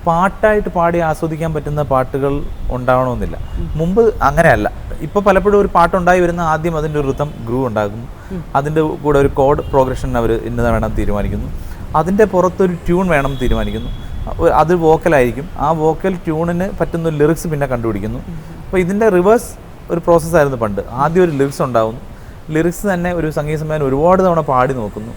പാട്ടായിട്ട് പാടി ആസ്വദിക്കാൻ പറ്റുന്ന പാട്ടുകൾ ഉണ്ടാവണമെന്നില്ല. മുമ്പ് അങ്ങനെയല്ല. ഇപ്പോൾ പലപ്പോഴും ഒരു പാട്ടുണ്ടായി വരുന്ന ആദ്യം അതിൻ്റെ ഒരു റിതം ഗ്രൂവ് ഉണ്ടാകുന്നു, അതിൻ്റെ കൂടെ ഒരു കോഡ് പ്രോഗ്രഷൻ അവർ ഇന്നത് വേണം തീരുമാനിക്കുന്നു, അതിൻ്റെ പുറത്തൊരു ട്യൂൺ വേണം തീരുമാനിക്കുന്നു, അത് വോക്കലായിരിക്കും, ആ വോക്കൽ ട്യൂണിന് പറ്റുന്ന ലിറിക്സ് പിന്നെ കണ്ടുപിടിക്കുന്നു. അപ്പോൾ ഇതിൻ്റെ റിവേഴ്സ് ഒരു പ്രോസസ്സായിരുന്നു പണ്ട്. ആദ്യം ഒരു ലിറിക്സ് ഉണ്ടാകുന്നു, ലിറിക്സ് തന്നെ ഒരു സംഗീത സംവിധാനം ഒരുപാട് തവണ പാടി നോക്കുന്നു,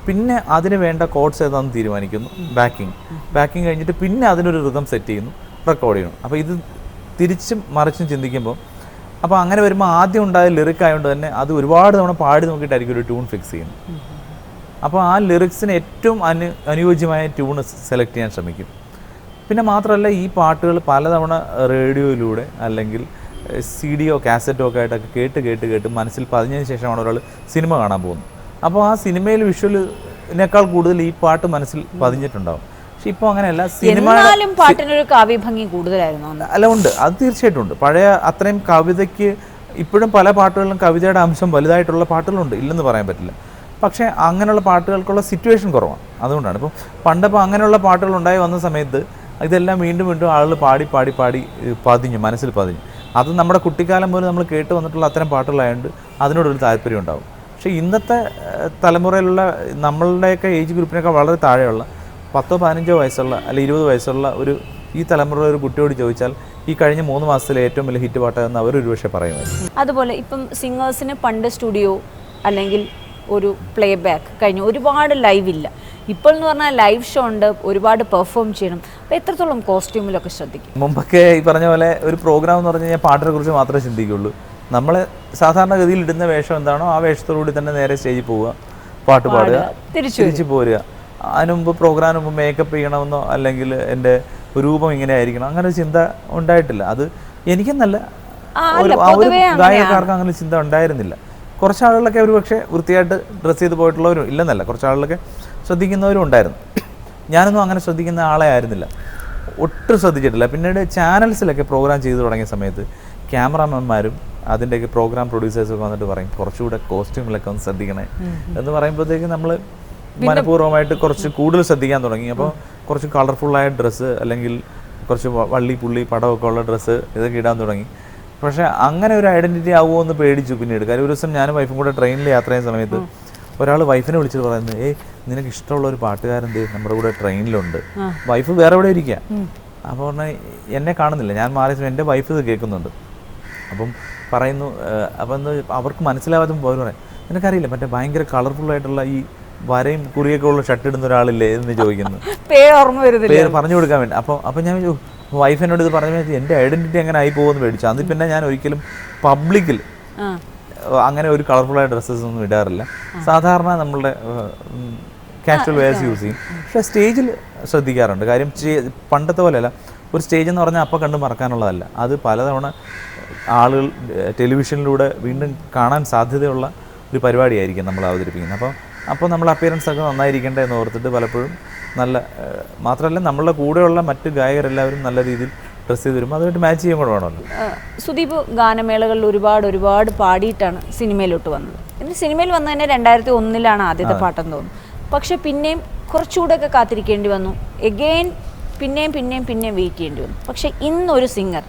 പിന്നെ അതിന് വേണ്ട കോഡ്സ് ഏതാണെന്ന് തീരുമാനിക്കുന്നു, ബാക്കിങ് കഴിഞ്ഞിട്ട് പിന്നെ അതിനൊരു റിതം സെറ്റ് ചെയ്യുന്നു, റെക്കോർഡ് ചെയ്യണം. അപ്പോൾ ഇത് തിരിച്ചും മറിച്ചും ചിന്തിക്കുമ്പോൾ അപ്പോൾ അങ്ങനെ വരുമ്പോൾ ആദ്യം ഉണ്ടായ ലിറിക് ആയതുകൊണ്ട് തന്നെ അത് ഒരുപാട് തവണ പാടി നോക്കിയിട്ടായിരിക്കും ഒരു ട്യൂൺ ഫിക്സ് ചെയ്യുന്നത്. അപ്പോൾ ആ ലിറിക്സിന് ഏറ്റവും അനുയോജ്യമായ ട്യൂണ് സെലക്ട് ചെയ്യാൻ ശ്രമിക്കും. പിന്നെ മാത്രമല്ല ഈ പാട്ടുകൾ പലതവണ റേഡിയോയിലൂടെ അല്ലെങ്കിൽ CD കാസറ്റോ ഒക്കെ ആയിട്ടൊക്കെ കേട്ട് മനസ്സിൽ പതിഞ്ഞതിന് ശേഷമാണ് ഒരാൾ സിനിമ കാണാൻ പോകുന്നത്. അപ്പോൾ ആ സിനിമയിൽ വിഷ്വലിനേക്കാൾ കൂടുതൽ ഈ പാട്ട് മനസ്സിൽ പതിഞ്ഞിട്ടുണ്ടാവും. പക്ഷെ ഇപ്പോൾ അങ്ങനെയല്ല, പാട്ടിനൊരു കാവ്യഭംഗി കൂടുതലായിരുന്നു. അല്ല, ഉണ്ട്, അത് തീർച്ചയായിട്ടും ഉണ്ട്. പഴയ അത്രയും കവിതയ്ക്ക് ഇപ്പോഴും പല പാട്ടുകളിലും കവിതയുടെ അംശം വലുതായിട്ടുള്ള പാട്ടുകളുണ്ട്, ഇല്ലെന്ന് പറയാൻ പറ്റില്ല. പക്ഷേ അങ്ങനെയുള്ള പാട്ടുകൾക്കുള്ള സിറ്റുവേഷൻ കുറവാണ്. അതുകൊണ്ടാണ് ഇപ്പം പണ്ടപ്പോൾ അങ്ങനെയുള്ള പാട്ടുകൾ ഉണ്ടായി വന്ന സമയത്ത് ഇതെല്ലാം വീണ്ടും ആളുകൾ പാടി പതിഞ്ഞു, മനസ്സിൽ പതിഞ്ഞു. അത് നമ്മുടെ കുട്ടിക്കാലം പോലും നമ്മൾ കേട്ട് വന്നിട്ടുള്ള അത്തരം പാട്ടുകളായതുകൊണ്ട് അതിനോടൊരു താല്പര്യം ഉണ്ടാവും. പക്ഷേ ഇന്നത്തെ തലമുറയിലുള്ള നമ്മളുടെയൊക്കെ ഏജ് ഗ്രൂപ്പിനൊക്കെ വളരെ താഴെയുള്ള 10-15 വയസ്സുള്ള അല്ലെങ്കിൽ 20 വയസ്സുള്ള ഈ തലമുറ ഒരു കുട്ടിയോട് ചോദിച്ചാൽ ഈ കഴിഞ്ഞ 3 മാസത്തിലെ ഏറ്റവും വലിയ ഹിറ്റ് പാട്ടെന്ന് അവരൊരു പക്ഷേ പറയുമായിരുന്നു. അതുപോലെ ഇപ്പം സിംഗേഴ്സിന് പണ്ട് സ്റ്റുഡിയോ അല്ലെങ്കിൽ ഒരു പ്ലേ ബാക്ക് കഴിഞ്ഞു, ഒരുപാട് ലൈവ് ഇല്ല. ഇപ്പോൾ എന്ന് പറഞ്ഞാൽ ലൈവ് ഷോ ഉണ്ട്, ഒരുപാട് പെർഫോം ചെയ്യണം. അപ്പോൾ എത്രത്തോളം കോസ്റ്റ്യൂമിലൊക്കെ ശ്രദ്ധിക്കും? മുമ്പൊക്കെ ഈ പറഞ്ഞ പോലെ ഒരു പ്രോഗ്രാം എന്ന് പറഞ്ഞു കഴിഞ്ഞാൽ പാട്ടിനെ കുറിച്ച് മാത്രമേ ചിന്തിക്കുള്ളൂ. നമ്മൾ സാധാരണഗതിയിൽ ഇടുന്ന വേഷം എന്താണോ ആ വേഷത്തോടുകൂടി തന്നെ നേരെ സ്റ്റേജിൽ പോവുക, പാട്ട് പാടുക, തിരിച്ചു പോരുക. അതിന് മുമ്പ് പ്രോഗ്രാമിന് മുമ്പ് മേക്കപ്പ് ചെയ്യണമെന്നോ അല്ലെങ്കിൽ എൻ്റെ രൂപം ഇങ്ങനെ ആയിരിക്കണം അങ്ങനെ ഒരു ചിന്ത ഉണ്ടായിട്ടില്ല. അത് എനിക്കെന്നല്ല, ഗായകർക്ക് അങ്ങനെ ചിന്ത ഉണ്ടായിരുന്നില്ല. കുറച്ച് ആളുകളൊക്കെ ഒരു പക്ഷേ വൃത്തിയായിട്ട് ഡ്രസ്സ് ചെയ്ത് പോയിട്ടുള്ളവരും ഇല്ലെന്നല്ല, കുറച്ച് ആളുകളൊക്കെ ശ്രദ്ധിക്കുന്നവരും ഉണ്ടായിരുന്നു. ഞാനൊന്നും അങ്ങനെ ശ്രദ്ധിക്കുന്ന ആളെ ആയിരുന്നില്ല, ഒട്ടും ശ്രദ്ധിച്ചിട്ടില്ല. പിന്നീട് ചാനൽസിലൊക്കെ പ്രോഗ്രാം ചെയ്തു തുടങ്ങിയ സമയത്ത് ക്യാമറാമാന്മാരും അതിൻ്റെയൊക്കെ പ്രോഗ്രാം പ്രൊഡ്യൂസേഴ്സൊക്കെ വന്നിട്ട് പറയും കുറച്ചുകൂടെ കോസ്റ്റ്യൂമിലൊക്കെ ഒന്ന് ശ്രദ്ധിക്കണേ എന്ന് പറയുമ്പോഴത്തേക്ക് നമ്മൾ മനഃപൂർവ്വമായിട്ട് കുറച്ച് കൂടുതൽ ശ്രദ്ധിക്കാൻ തുടങ്ങി. അപ്പോൾ കുറച്ച് കളർഫുള്ളായ ഡ്രസ്സ് അല്ലെങ്കിൽ കുറച്ച് വള്ളി പുള്ളി പടമൊക്കെ ഉള്ള ഡ്രസ്സ് ഇതൊക്കെ ഇടാൻ തുടങ്ങി. പക്ഷേ അങ്ങനെ ഒരു ഐഡൻറ്റിറ്റി ആവുമോ എന്ന് പേടിച്ചു പിന്നീട്. കാര്യം ഒരു ദിവസം ഞാനും വൈഫും കൂടെ ട്രെയിനിൽ യാത്ര ചെയ്യുന്ന സമയത്ത് ഒരാൾ വൈഫിനെ വിളിച്ചിട്ട് പറയുന്നത്, നിനക്ക് ഇഷ്ടമുള്ള ഒരു പാട്ടുകാരൻ നമ്മുടെ കൂടെ ട്രെയിനിലുണ്ട്. വൈഫ് വേറെ എവിടെ ഇരിക്കുക. അപ്പോൾ പറഞ്ഞാൽ എന്നെ കാണുന്നില്ല, ഞാൻ മാറിയ സമയം എൻ്റെ വൈഫ് ഇത് കേൾക്കുന്നുണ്ട്. അപ്പം പറയുന്നു, അപ്പം എന്താ അവർക്ക് മനസ്സിലാവാതെ അവർ പറയും, നിനക്കറിയില്ല മറ്റേ ഭയങ്കര കളർഫുള്ളായിട്ടുള്ള ഈ വരയും കുറിയൊക്കെ ഉള്ള ഷർട്ട് ഇടുന്ന ഒരാളില്ലേ എന്ന് ചോദിക്കുന്നു. പേര് ഓർമ്മ വരുന്നില്ല, പേര് പറഞ്ഞു കൊടുക്കാൻ വേണ്ടി. അപ്പം ഞാൻ വൈഫ് എന്നോട് ഇത് പറഞ്ഞ എൻ്റെ ഐഡൻറ്റിറ്റി അങ്ങനെ ആയി പോകുമെന്ന് പേടിച്ചു. അതിൽ പിന്നെ ഞാൻ ഒരിക്കലും പബ്ലിക്കിൽ അങ്ങനെ ഒരു കളർഫുള്ളായ ഡ്രസ്സസ് ഒന്നും ഇടാറില്ല. സാധാരണ നമ്മളുടെ കാഷ്വൽ വെയർസ് യൂസ് ചെയ്യും. പക്ഷേ സ്റ്റേജിൽ ശ്രദ്ധിക്കാറുണ്ട്. കാര്യം പണ്ടത്തെ പോലെയല്ല, ഒരു സ്റ്റേജ് എന്ന് പറഞ്ഞാൽ അപ്പം കണ്ട് മറക്കാനുള്ളതല്ല. അത് പലതവണ ആളുകൾ ടെലിവിഷനിലൂടെ വീണ്ടും കാണാൻ സാധ്യതയുള്ള ഒരു പരിപാടിയായിരിക്കും നമ്മൾ അവതരിപ്പിക്കുന്നത്. അപ്പോൾ നമ്മൾ അപ്പിയറൻസ് ഒക്കെ നന്നായിരിക്കേണ്ടത് എന്ന് ഓർത്തിട്ട് പലപ്പോഴും നല്ല, മാത്രമല്ല നമ്മളുടെ കൂടെയുള്ള മറ്റ് ഗായകരെല്ലാവരും നല്ല രീതിയിൽ ഡ്രസ്സ് ചെയ്ത് വരുമ്പോൾ അതുമായിട്ട് മാച്ച് ചെയ്യാൻ കൂടെ വേണമല്ലോ. സുദീപ് ഗാനമേളകളിൽ ഒരുപാട് പാടിയിട്ടാണ് സിനിമയിലോട്ട് വന്നത്. ഇന്ന് സിനിമയിൽ വന്നത് തന്നെ 2001 ആദ്യത്തെ പാട്ടെന്ന് തോന്നുന്നു. പക്ഷെ പിന്നെയും കുറച്ചുകൂടെയൊക്കെ കാത്തിരിക്കേണ്ടി വന്നു. എഗെയിൻ പിന്നെയും വെയിറ്റ് ചെയ്യേണ്ടി വന്നു. പക്ഷെ ഇന്നൊരു സിംഗർ,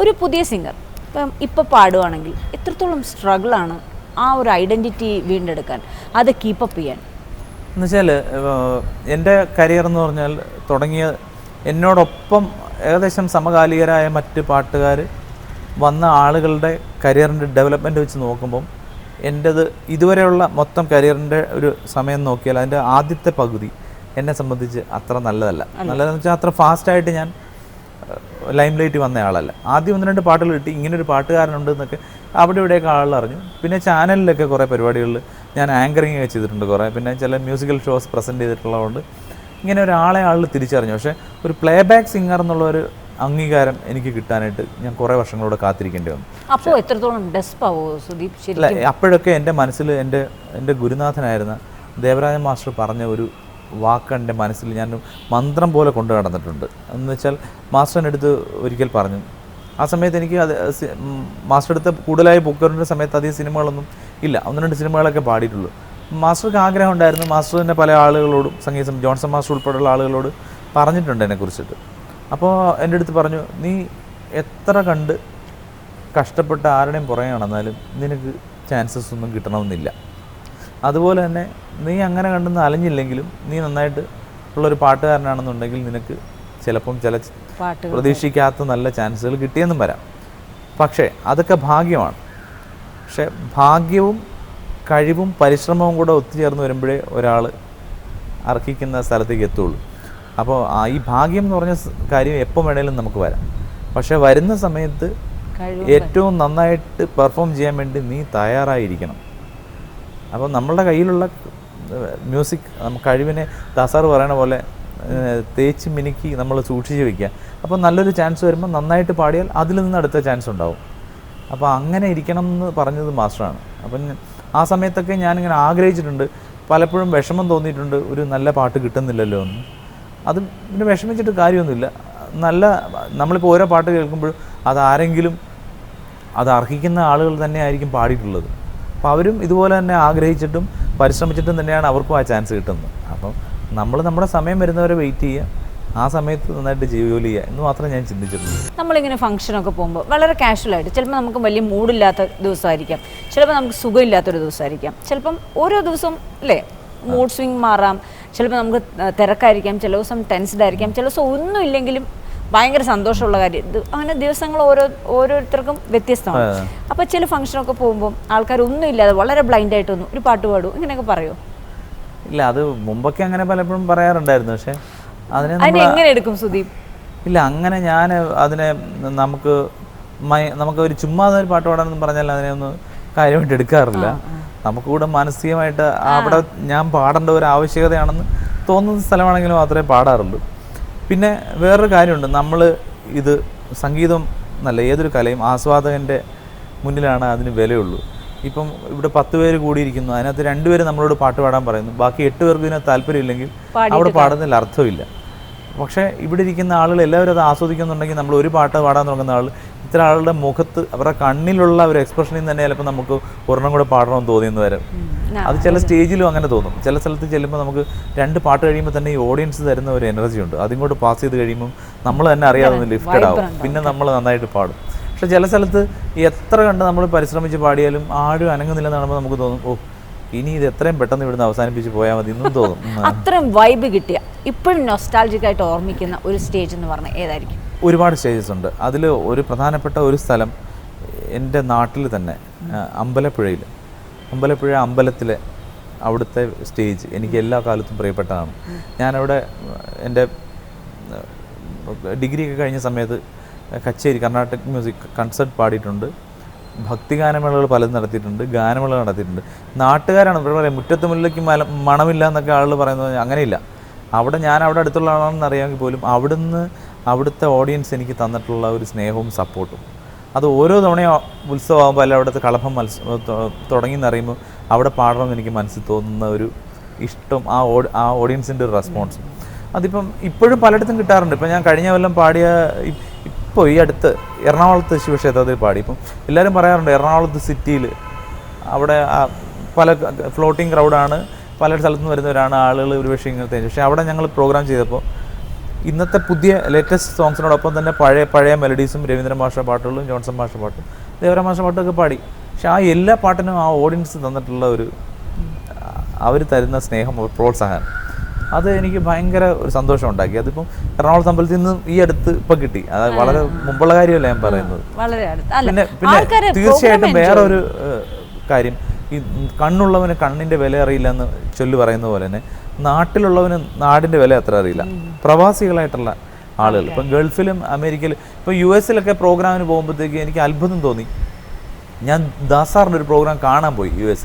ഒരു പുതിയ സിംഗർ ഇപ്പം പാടുവാണെങ്കിൽ എത്രത്തോളം സ്ട്രഗിളാണ് ആ ഒരു ഐഡൻറ്റിറ്റി വീണ്ടെടുക്കാൻ, അത് കീപ്പപ്പ് ചെയ്യാൻ? എന്നുവെച്ചാൽ എൻ്റെ കരിയർ എന്ന് പറഞ്ഞാൽ തുടങ്ങിയ എന്നോടൊപ്പം ഏകദേശം സമകാലികരായ മറ്റ് പാട്ടുകാർ വന്ന ആളുകളുടെ കരിയറിൻ്റെ ഡെവലപ്മെൻറ്റ് വെച്ച് നോക്കുമ്പം എൻ്റേത് ഇതുവരെയുള്ള മൊത്തം കരിയറിൻ്റെ ഒരു സമയം നോക്കിയാൽ അതിൻ്റെ ആദ്യത്തെ പകുതി എന്നെ സംബന്ധിച്ച് അത്ര നല്ലതെന്ന് വെച്ചാൽ അത്ര ഫാസ്റ്റായിട്ട് ഞാൻ ലൈം ലൈറ്റ് വന്ന ആളല്ല. ആദ്യം 1-2 പാട്ടുകൾ കിട്ടി, ഇങ്ങനൊരു പാട്ടുകാരനുണ്ട് എന്നൊക്കെ അവിടെ ഇവിടെയൊക്കെ ആളുകൾ അറിഞ്ഞു. പിന്നെ ചാനലിലൊക്കെ കുറേ പരിപാടികളിൽ ഞാൻ ആങ്കറിങ് ഒക്കെ ചെയ്തിട്ടുണ്ട് കുറേ. പിന്നെ ചില മ്യൂസിക്കൽ ഷോസ് പ്രസൻറ്റ് ചെയ്തിട്ടുള്ളതുകൊണ്ട് ഇങ്ങനെ ഒരാളെ ആളിൽ തിരിച്ചറിഞ്ഞു. പക്ഷേ ഒരു പ്ലേ ബാക്ക് സിംഗർ എന്നുള്ളൊരു അംഗീകാരം എനിക്ക് കിട്ടാനായിട്ട് ഞാൻ കുറേ വർഷങ്ങളോടെ കാത്തിരിക്കേണ്ടി വന്നു. അപ്പോൾ എത്രത്തോളം ഡെസ്പാവോ സുദീപ്? അല്ല, അപ്പോഴൊക്കെ എൻ്റെ മനസ്സിൽ എൻ്റെ ഗുരുനാഥനായിരുന്ന ദേവരാജൻ മാസ്റ്റർ പറഞ്ഞ ഒരു വാക്ക് എൻ്റെ മനസ്സിൽ ഞാൻ മന്ത്രം പോലെ കൊണ്ടു നടന്നിട്ടുണ്ട്. എന്ന് വെച്ചാൽ മാസ്റ്ററിൻ്റെ അടുത്ത് ഒരിക്കൽ പറഞ്ഞു, ആ സമയത്ത് എനിക്ക് അത് മാസ്റ്റർ അടുത്ത് കൂടുതലായി ബുക്കറിൻ്റെ സമയത്ത് അധികം സിനിമകളൊന്നും ഇല്ല, 1-2 സിനിമകളൊക്കെ പാടിയിട്ടുള്ളൂ. മാസ്റ്റർക്ക് ആഗ്രഹം ഉണ്ടായിരുന്നു. മാസ്റ്റർ തന്നെ പല ആളുകളോടും, സംഗീതം ജോൺസൺ മാസ്റ്റർ ഉൾപ്പെടെയുള്ള ആളുകളോട് പറഞ്ഞിട്ടുണ്ട് എന്നെക്കുറിച്ചിട്ട്. അപ്പോൾ എൻ്റെ അടുത്ത് പറഞ്ഞു, നീ എത്ര കണ്ട് കഷ്ടപ്പെട്ട് ആരുടെയും പുറകെ നടന്നാലും നിനക്ക് ചാൻസസ് ഒന്നും കിട്ടണമെന്നില്ല. അതുപോലെ തന്നെ നീ അങ്ങനെ കണ്ടെന്ന് അലഞ്ഞില്ലെങ്കിലും നീ നന്നായിട്ട് ഉള്ളൊരു പാട്ടുകാരനാണെന്നുണ്ടെങ്കിൽ നിനക്ക് ചിലപ്പം ചില പ്രതീക്ഷിക്കാത്ത നല്ല ചാൻസുകൾ കിട്ടിയെന്നും വരാം. പക്ഷേ അതൊക്കെ ഭാഗ്യമാണ്. പക്ഷേ ഭാഗ്യവും കഴിവും പരിശ്രമവും കൂടെ ഒത്തുചേർന്ന് വരുമ്പോഴേ ഒരാൾ അർഹിക്കുന്ന സ്ഥലത്തേക്ക് എത്തുള്ളൂ. അപ്പോൾ ഈ ഭാഗ്യം എന്ന് പറഞ്ഞ കാര്യം എപ്പോൾ വേണേലും നമുക്ക് വരാം. പക്ഷേ വരുന്ന സമയത്ത് ഏറ്റവും നന്നായിട്ട് പെർഫോം ചെയ്യാൻ വേണ്ടി നീ തയ്യാറായിരിക്കണം. അപ്പോൾ നമ്മളുടെ കയ്യിലുള്ള മ്യൂസിക് കഴിവിനെ ദാസാർ പറയണ പോലെ തേച്ച് മിനുക്കി നമ്മൾ സൂക്ഷിച്ച് വയ്ക്കുക. അപ്പോൾ നല്ലൊരു ചാൻസ് വരുമ്പോൾ നന്നായിട്ട് പാടിയാൽ അതിൽ നിന്ന് അടുത്ത ചാൻസ് ഉണ്ടാവും. അപ്പോൾ അങ്ങനെ ഇരിക്കണം എന്ന് പറഞ്ഞത് മാസ്റ്ററാണ്. അപ്പം ആ സമയത്തൊക്കെ ഞാനിങ്ങനെ ആഗ്രഹിച്ചിട്ടുണ്ട്, പലപ്പോഴും വിഷമം തോന്നിയിട്ടുണ്ട്, ഒരു നല്ല പാട്ട് കിട്ടുന്നില്ലല്ലോ എന്ന്. അത് പിന്നെ വിഷമിച്ചിട്ട് കാര്യമൊന്നുമില്ല. നമ്മളിപ്പോൾ ഓരോ പാട്ട് കേൾക്കുമ്പോഴും അതാരെങ്കിലും അത് അർഹിക്കുന്ന ആളുകൾ തന്നെ ആയിരിക്കും പാടിയിട്ടുള്ളത്. അപ്പോൾ അവരും ഇതുപോലെ തന്നെ ആഗ്രഹിച്ചിട്ടും പരിശ്രമിച്ചിട്ടും തന്നെയാണ് അവർക്കും ആ ചാൻസ് കിട്ടുന്നത്. അപ്പം നമ്മൾ നമ്മുടെ സമയം വരുന്നവരെ വെയിറ്റ് ചെയ്യുക, ആ സമയത്ത് നന്നായിട്ട് ജോലി ചെയ്യുക എന്ന് മാത്രമേ ഞാൻ ചിന്തിച്ചിട്ടുള്ളൂ. നമ്മളിങ്ങനെ ഫംഗ്ഷനൊക്കെ പോകുമ്പോൾ വളരെ കാഷ്വലായിട്ട്, ചിലപ്പോൾ നമുക്ക് വലിയ മൂഡില്ലാത്ത ദിവസമായിരിക്കാം, ചിലപ്പോൾ നമുക്ക് സുഖമില്ലാത്തൊരു ദിവസമായിരിക്കാം, ചിലപ്പം ഓരോ ദിവസവും അല്ലേ മൂഡ് സ്വിങ് മാറാം. ചിലപ്പോൾ നമുക്ക് തിരക്കായിരിക്കാം, ചില ദിവസം ടെൻസ്ഡ് ആയിരിക്കാം, ചില ദിവസം ഒന്നും ഇല്ലെങ്കിലും ഭയങ്കര സന്തോഷമുള്ള കാര്യം. അങ്ങനെ ദിവസങ്ങൾ ഓരോരുത്തർക്കും വ്യത്യസ്തമാണ്. അപ്പോൾ ചില ഫംഗ്ഷനൊക്കെ പോകുമ്പോൾ ആൾക്കാർ ഒന്നും ഇല്ലാതെ വളരെ ബ്ലൈൻഡായിട്ടൊന്നും ഒരു പാട്ട് പാടും, ഇങ്ങനെയൊക്കെ പറയുമോ? ഇല്ല, അത് മുമ്പൊക്കെ അങ്ങനെ പലപ്പോഴും പറയാറുണ്ടായിരുന്നു. പക്ഷേ അതിനെ എങ്ങനെ എടുക്കും സുദീപ്? ഇല്ല, അങ്ങനെ ഞാൻ അതിനെ നമുക്ക് ഒരു ചുമ്മാ ഒരു പാട്ട് പാടാനെന്ന് പറഞ്ഞാൽ അതിനെ ഒന്ന് കാര്യമായിട്ട് എടുക്കാറില്ല. നമുക്ക് കൂടെ മാനസികമായിട്ട് അവിടെ ഞാൻ പാടേണ്ട ഒരു ആവശ്യകതയാണെന്ന് തോന്നുന്ന സ്ഥലമാണെങ്കിലും മാത്രമേ പാടാറുള്ളൂ. പിന്നെ വേറൊരു കാര്യമുണ്ട്, നമ്മൾ ഇത് സംഗീതം എന്നല്ല ഏതൊരു കലയും ആസ്വാദകൻ്റെ മുന്നിലാണ് അതിന് വിലയുള്ളൂ. ഇപ്പം ഇവിടെ 10 പേര് കൂടിയിരിക്കുന്നു, അതിനകത്ത് 2 പേര് നമ്മളോട് പാട്ട് പാടാൻ പറയുന്നു, ബാക്കി 8 പേർക്ക് ഇതിനകത്ത് താല്പര്യമില്ലെങ്കിൽ അവിടെ പാടുന്നതിൽ അർത്ഥമില്ല. പക്ഷേ ഇവിടെ ഇരിക്കുന്ന ആളുകൾ എല്ലാവരും അത് ആസ്വദിക്കുന്നുണ്ടെങ്കിൽ നമ്മൾ ഒരു പാട്ട് പാടാൻ തുടങ്ങുന്ന ആൾ ഇത്ര ആളുടെ മുഖത്ത് അവരുടെ കണ്ണിലുള്ള ഒരു എക്സ്പ്രഷനിൽ തന്നെ ചിലപ്പോൾ നമുക്ക് ഒരെണ്ണം കൂടെ പാടണമെന്ന് തോന്നിയെന്ന് വരും. അത് ചില സ്റ്റേജിലും അങ്ങനെ തോന്നും. ചില സ്ഥലത്ത് ചെല്ലുമ്പോൾ നമുക്ക് 2 പാട്ട് കഴിയുമ്പോൾ തന്നെ ഈ ഓഡിയൻസ് തരുന്ന ഒരു എനർജി ഉണ്ട്, അതിങ്ങോട്ട് പാസ് ചെയ്ത് കഴിയുമ്പോൾ നമ്മൾ തന്നെ അറിയാതെ ലിഫ്റ്റഡ് ആവും, പിന്നെ നമ്മൾ നന്നായിട്ട് പാടും. പക്ഷെ ചില സ്ഥലത്ത് എത്ര കണ്ട് നമ്മൾ പരിശ്രമിച്ച് പാടിയാലും ആരും അനങ്ങുന്നില്ലെന്ന് കാണുമ്പോൾ നമുക്ക് തോന്നും, ഓ ഇനി ഇത് എത്രയും പെട്ടെന്ന് ഇവിടുന്ന് അവസാനിപ്പിച്ച് പോയാൽ മതി എന്നും തോന്നും. അത്രയും വൈബ് കിട്ടിയ ഇപ്പോഴും നൊസ്റ്റാൾജിക്കായിട്ട് ഓർമ്മിക്കുന്ന ഒരു സ്റ്റേജ് എന്ന് പറഞ്ഞാൽ ഏതായിരിക്കും? ഒരുപാട് സ്റ്റേജസ് ഉണ്ട്. അതിൽ ഒരു പ്രധാനപ്പെട്ട ഒരു സ്ഥലം എൻ്റെ നാട്ടിൽ തന്നെ അമ്പലപ്പുഴ അമ്പലത്തിലെ അവിടുത്തെ സ്റ്റേജ് എനിക്ക് എല്ലാ കാലത്തും പ്രിയപ്പെട്ടതാണ്. ഞാനവിടെ എൻ്റെ ഡിഗ്രി ഒക്കെ കഴിഞ്ഞ സമയത്ത് കച്ചേരി കർണാട്ടിക് മ്യൂസിക് കൺസേർട്ട് പാടിയിട്ടുണ്ട്, ഭക്തിഗാനമേളകൾ പലതും നടത്തിയിട്ടുണ്ട്, ഗാനമേളകൾ നടത്തിയിട്ടുണ്ട്. നാട്ടുകാരാണ് ഇവിടെ പറയാം മുറ്റത്ത് മുല്ലയ്ക്ക് മണമില്ല എന്നൊക്കെ ആളുകൾ പറയുന്നത്. അങ്ങനെയില്ല. ഞാൻ അവിടെ അടുത്തുള്ള ആളാണെന്ന് അറിയാമെങ്കിൽ പോലും അവിടുത്തെ ഓഡിയൻസ് എനിക്ക് തന്നിട്ടുള്ള ഒരു സ്നേഹവും സപ്പോർട്ടും, അത് ഓരോ തവണയും ഉത്സവമാകുമ്പോൾ അല്ല അവിടുത്തെ കളഭം തുടങ്ങി എന്നറിയുമ്പോൾ അവിടെ പാടണമെന്ന് എനിക്ക് മനസ്സിൽ തോന്നുന്ന ഒരു ഇഷ്ടം, ആ ഓഡിയൻസിൻ്റെ ഒരു റെസ്പോൺസും അതിപ്പം ഇപ്പോഴും പലയിടത്തും കിട്ടാറുണ്ട്. ഇപ്പം ഞാൻ കഴിഞ്ഞ കൊല്ലം പാടിയ ഇപ്പോൾ ഈ അടുത്ത് എറണാകുളത്ത് ശിവക്ഷേത്രത്തിൽ പാടി. ഇപ്പം എല്ലാവരും പറയാറുണ്ട് എറണാകുളത്ത് സിറ്റിയിൽ അവിടെ പല ഫ്ലോട്ടിങ് ക്രൗഡാണ്, പല സ്ഥലത്തു നിന്ന് വരുന്നവരാണ് ആളുകൾ ഒരുപക്ഷെ ഇങ്ങനത്തെ. പക്ഷേ അവിടെ ഞങ്ങൾ പ്രോഗ്രാം ചെയ്തപ്പോൾ ഇന്നത്തെ പുതിയ ലേറ്റസ്റ്റ് സോങ്സിനോടൊപ്പം തന്നെ പഴയ മെലഡീസും രവീന്ദ്രൻ മാഷ പാട്ടുകളും ജോൺസൺ മാഷ പാട്ടും ദേവരാം മാഷ പാട്ടൊക്കെ പാടി. പക്ഷെ ആ എല്ലാ പാട്ടിനും ആ ഓഡിയൻസ് തന്നിട്ടുള്ള അവർ തരുന്ന സ്നേഹം, പ്രോത്സാഹനം, അത് എനിക്ക് ഭയങ്കര ഒരു സന്തോഷം ഉണ്ടാക്കി. അതിപ്പം എറണാകുളത്ത് അമ്പലത്തിൽ നിന്ന് ഈ അടുത്ത് ഇപ്പം കിട്ടി. അത് വളരെ മുമ്പുള്ള കാര്യമല്ല ഞാൻ പറയുന്നത്. പിന്നെ തീർച്ചയായിട്ടും വേറെ ഒരു കാര്യം, ഈ കണ്ണുള്ളവന് കണ്ണിൻ്റെ വില അറിയില്ല എന്ന് ചൊല്ലി പറയുന്ന പോലെ തന്നെ നാട്ടിലുള്ളവന് നാടിൻ്റെ വില അത്ര അറിയില്ല. പ്രവാസികളായിട്ടുള്ള ആളുകൾ ഇപ്പം ഗൾഫിലും അമേരിക്കയിലും ഇപ്പം US പ്രോഗ്രാമിന് പോകുമ്പോഴത്തേക്ക് എനിക്ക് അത്ഭുതം തോന്നി. ഞാൻ ദാസാറിൻ്റെ ഒരു പ്രോഗ്രാം കാണാൻ പോയി US.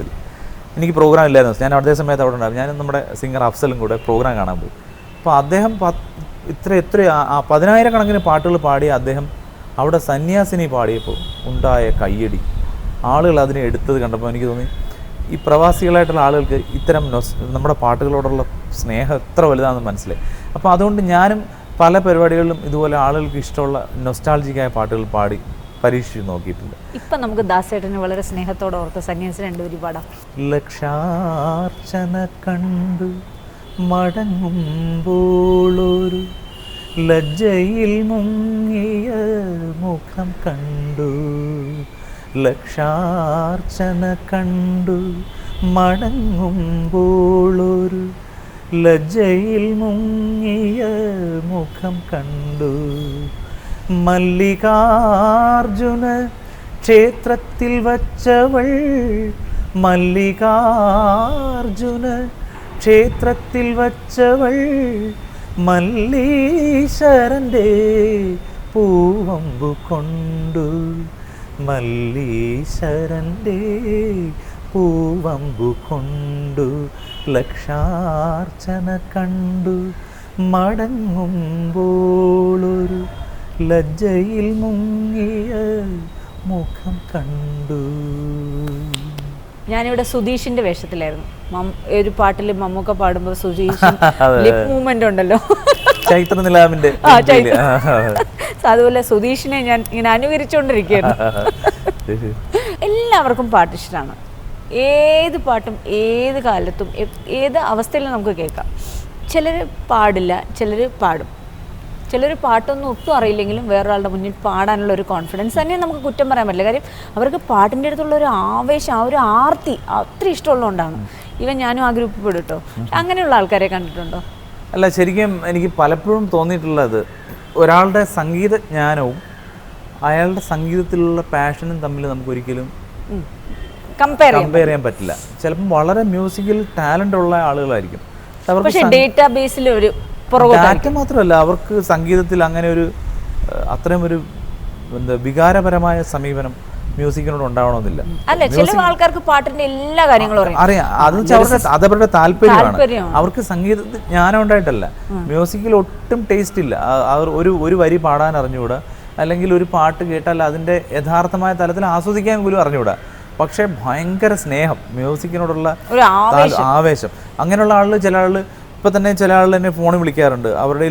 എനിക്ക് പ്രോഗ്രാം ഇല്ലായിരുന്നു, ഞാൻ അതേ സമയത്ത് അവിടെ ഉണ്ടായിരുന്നു. ഞാൻ നമ്മുടെ സിംഗർ അഫ്സലും കൂടെ പ്രോഗ്രാം കാണാൻ പോയി. അപ്പോൾ അദ്ദേഹം എത്ര 10,000 പാട്ടുകൾ പാടിയ അദ്ദേഹം അവിടെ സന്യാസിനി പാടിയപ്പോൾ ഉണ്ടായ കയ്യടി, ആളുകൾ അതിനെ എടുത്തത് കണ്ടപ്പോൾ എനിക്ക് തോന്നി ഈ പ്രവാസികളായിട്ടുള്ള ആളുകൾക്ക് ഇത്തരം നമ്മുടെ പാട്ടുകളോടുള്ള സ്നേഹം എത്ര വലുതാണെന്ന് മനസ്സിലായി. അപ്പോൾ അതുകൊണ്ട് ഞാനും പല പരിപാടികളിലും ഇതുപോലെ ആളുകൾക്ക് ഇഷ്ടമുള്ള നൊസ്റ്റാൾജിക്കായ പാട്ടുകൾ പാടി പരീക്ഷിച്ച് നോക്കിയിട്ടുണ്ട്. ഇപ്പം നമുക്ക് ദാസേട്ടന് വളരെ സ്നേഹത്തോടെ ഓർത്ത് സന്യാസി രണ്ടുപേരും പാടാം. ലക്ഷാർച്ചന കണ്ടു മടങ്ങുമ്പോളൊരു ലജ്ജയിൽ മുങ്ങിയ മുഖം കണ്ടു, ലക്ഷാർച്ചന കണ്ടു മടങ്ങുമ്പോളൊരു ലജ്ജയിൽ മുങ്ങിയ മുഖം കണ്ടു, മല്ലികാർജുന ക്ഷേത്രത്തിൽ വച്ചവൾ, മല്ലികാർജുന ക്ഷേത്രത്തിൽ വച്ചവൾ, മല്ലീശ്വരൻ്റെ പൂവമ്പു കൊണ്ടു, മല്ലീശ്വരൻ്റെ പൂവമ്പു കൊണ്ടു, ലക്ഷാർച്ചന കണ്ടു മടങ്ങുമ്പോളൊരു ലജ്ജയിൽ മുങ്ങിയ മുഖം കണ്ടു. ഞാനിവിടെ സുധീഷിന്റെ വേഷത്തിലായിരുന്നു. ഒരു പാട്ടിൽ മമ്മൂക്ക പാടുമ്പോൾ സുധീഷ് ലിപ് മൂവ്മെന്റ് ഉണ്ടല്ലോ, ചൈത്രനിലാവിന്റെ. അതുപോലെ സുധീഷിനെ ഞാൻ ഇങ്ങനെ അനുകരിച്ചുകൊണ്ടിരിക്കുകയാണ്. എല്ലാവർക്കും പാട്ട് ഇഷ്ടമാണ്. ഏത് പാട്ടും ഏത് കാലത്തും ഏത് അവസ്ഥയിലും നമുക്ക് കേൾക്കാം. ചിലർ പാടില്ല, ചിലർ പാടും. ചിലർ പാട്ടൊന്നും ഒട്ടും അറിയില്ലെങ്കിലും വേറൊരാളുടെ മുന്നിൽ പാടാനുള്ള ഒരു കോൺഫിഡൻസ് തന്നെ നമുക്ക് കുറ്റം പറയാൻ പറ്റില്ല. കാര്യം അവർക്ക് പാട്ടിൻ്റെ അടുത്തുള്ള ഒരു ആവേശം, ആ ഒരു ആർത്തി അത്ര ഇഷ്ടമുള്ളതുകൊണ്ടാണ്. ഞാനും ആ ഗ്രൂപ്പിൽ പെടും കേട്ടോ. അങ്ങനെയുള്ള ആൾക്കാരെ കണ്ടിട്ടുണ്ടോ? അല്ല, ശരിക്കും എനിക്ക് പലപ്പോഴും തോന്നിയിട്ടുള്ളത് ഒരാളുടെ സംഗീതജ്ഞാനവും അയാളുടെ സംഗീതത്തിലുള്ള പാഷനും തമ്മിൽ നമുക്കൊരിക്കലും കമ്പയർ ചെയ്യാൻ പറ്റില്ല. ചിലപ്പം വളരെ മ്യൂസിക്കൽ ടാലൻ്റ് ഉള്ള ആളുകളായിരിക്കും. ഡേറ്റാബേസിൽ ഒരു ഡാറ്റ മാത്രമല്ല, അവർക്ക് സംഗീതത്തിൽ അങ്ങനെ ഒരു അത്രയും ഒരു വികാരപരമായ സമീപനം മ്യൂസിക്കിനോട് ഉണ്ടാവണമെന്നില്ല. ചില ആൾക്കാർക്ക് പാട്ടിന്റെ എല്ലാ കാര്യങ്ങളും അറിയാം. അതവരുടെ താല്പര്യമാണ്. അവർക്ക് സംഗീതത്തിൽ ജ്ഞാനം ഉണ്ടായിട്ടല്ല, മ്യൂസിക്കിൽ ഒട്ടും ടേസ്റ്റ് ഇല്ല. ഒരു വരി പാടാൻ അറിഞ്ഞുകൂടാ, അല്ലെങ്കിൽ ഒരു പാട്ട് കേട്ടാൽ അതിന്റെ യഥാർത്ഥമായ തലത്തിൽ ആസ്വദിക്കാൻ പോലും അറിഞ്ഞുകൂടാ. പക്ഷെ ഭയങ്കര സ്നേഹം, മ്യൂസിക്കിനോടുള്ള ആവേശം. അങ്ങനെയുള്ള ആളുകൾ, ചില ആളുകൾ ഇപ്പം തന്നെ ചില ആളുകൾ എന്നെ ഫോണിൽ വിളിക്കാറുണ്ട്. അവരുടെ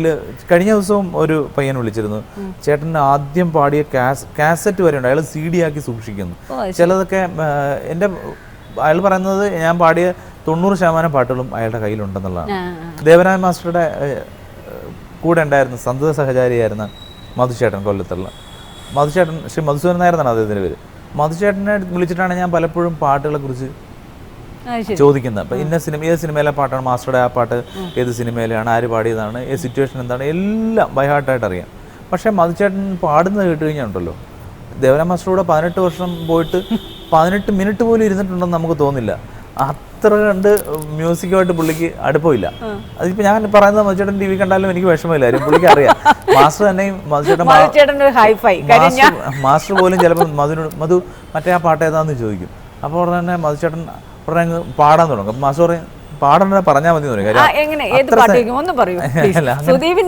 കഴിഞ്ഞ ദിവസവും ഒരു പയ്യൻ വിളിച്ചിരുന്നു. ചേട്ടൻ ആദ്യം പാടിയ കാസറ്റ് വരെ ഉണ്ട്, അയാൾ CD ആക്കി സൂക്ഷിക്കുന്നു. ചിലതൊക്കെ അയാൾ പറയുന്നത് ഞാൻ പാടിയ 90% പാട്ടുകളും അയാളുടെ കയ്യിലുണ്ടെന്നുള്ളതാണ്. ദേവരായ മാസ്റ്ററുടെ കൂടെ ഉണ്ടായിരുന്ന സന്തത സഹചാരിയായിരുന്ന മധുചേട്ടൻ, കൊല്ലത്തുള്ള മധുചേട്ടൻ, ശ്രീ മധുസൂദൻ നായർ എന്നാണ് അദ്ദേഹത്തിൻ്റെ പേര്. മധുചേട്ടനെ വിളിച്ചിട്ടാണ് ഞാൻ പലപ്പോഴും പാട്ടുകളെ കുറിച്ച് ചോദിക്കുന്നത്. അപ്പം ഏത് സിനിമയിലെ പാട്ടാണ്, മാസ്റ്ററുടെ ആ പാട്ട് ഏത് സിനിമയിലാണ്, ആര് പാടിയതാണ്, ഏത് സിറ്റുവേഷൻ എന്താണ്, എല്ലാം ബൈ ഹാർട്ടായിട്ട് അറിയാം. പക്ഷേ മധുചേട്ടൻ പാടുന്നത് കേട്ട് കഴിഞ്ഞാൽ ഉണ്ടല്ലോ, ദേവരാം മാസ്റ്ററുടെ 18 വർഷം പോയിട്ട് 18 മിനിറ്റ് പോലും ഇരുന്നിട്ടുണ്ടെന്ന് നമുക്ക് തോന്നില്ല. അത്ര കണ്ട് മ്യൂസിക്കുമായിട്ട് പുള്ളിക്ക് അടുപ്പമില്ല. അതിപ്പോൾ ഞാൻ പറയുന്നത് മധുചേട്ടൻ ടി വി കണ്ടാലും എനിക്ക് വിഷമമില്ലായിരുന്നു, പുള്ളിക്ക് അറിയാം. മാസ്റ്റർ തന്നെയും മാസ്റ്റർ പോലും ചിലപ്പോൾ മധു മറ്റേ ആ പാട്ട് ഏതാന്ന് ചോദിക്കും. അപ്പോൾ ഉടനെ തന്നെ മധുചേട്ടൻ ഉടനെ അങ്ങ് പാടാൻ തുടങ്ങും. അപ്പം മാസ്റ്റർ പറയും പാടണ്ട പറഞ്ഞാൽ മതി എന്ന് പറയും. സുദീപ്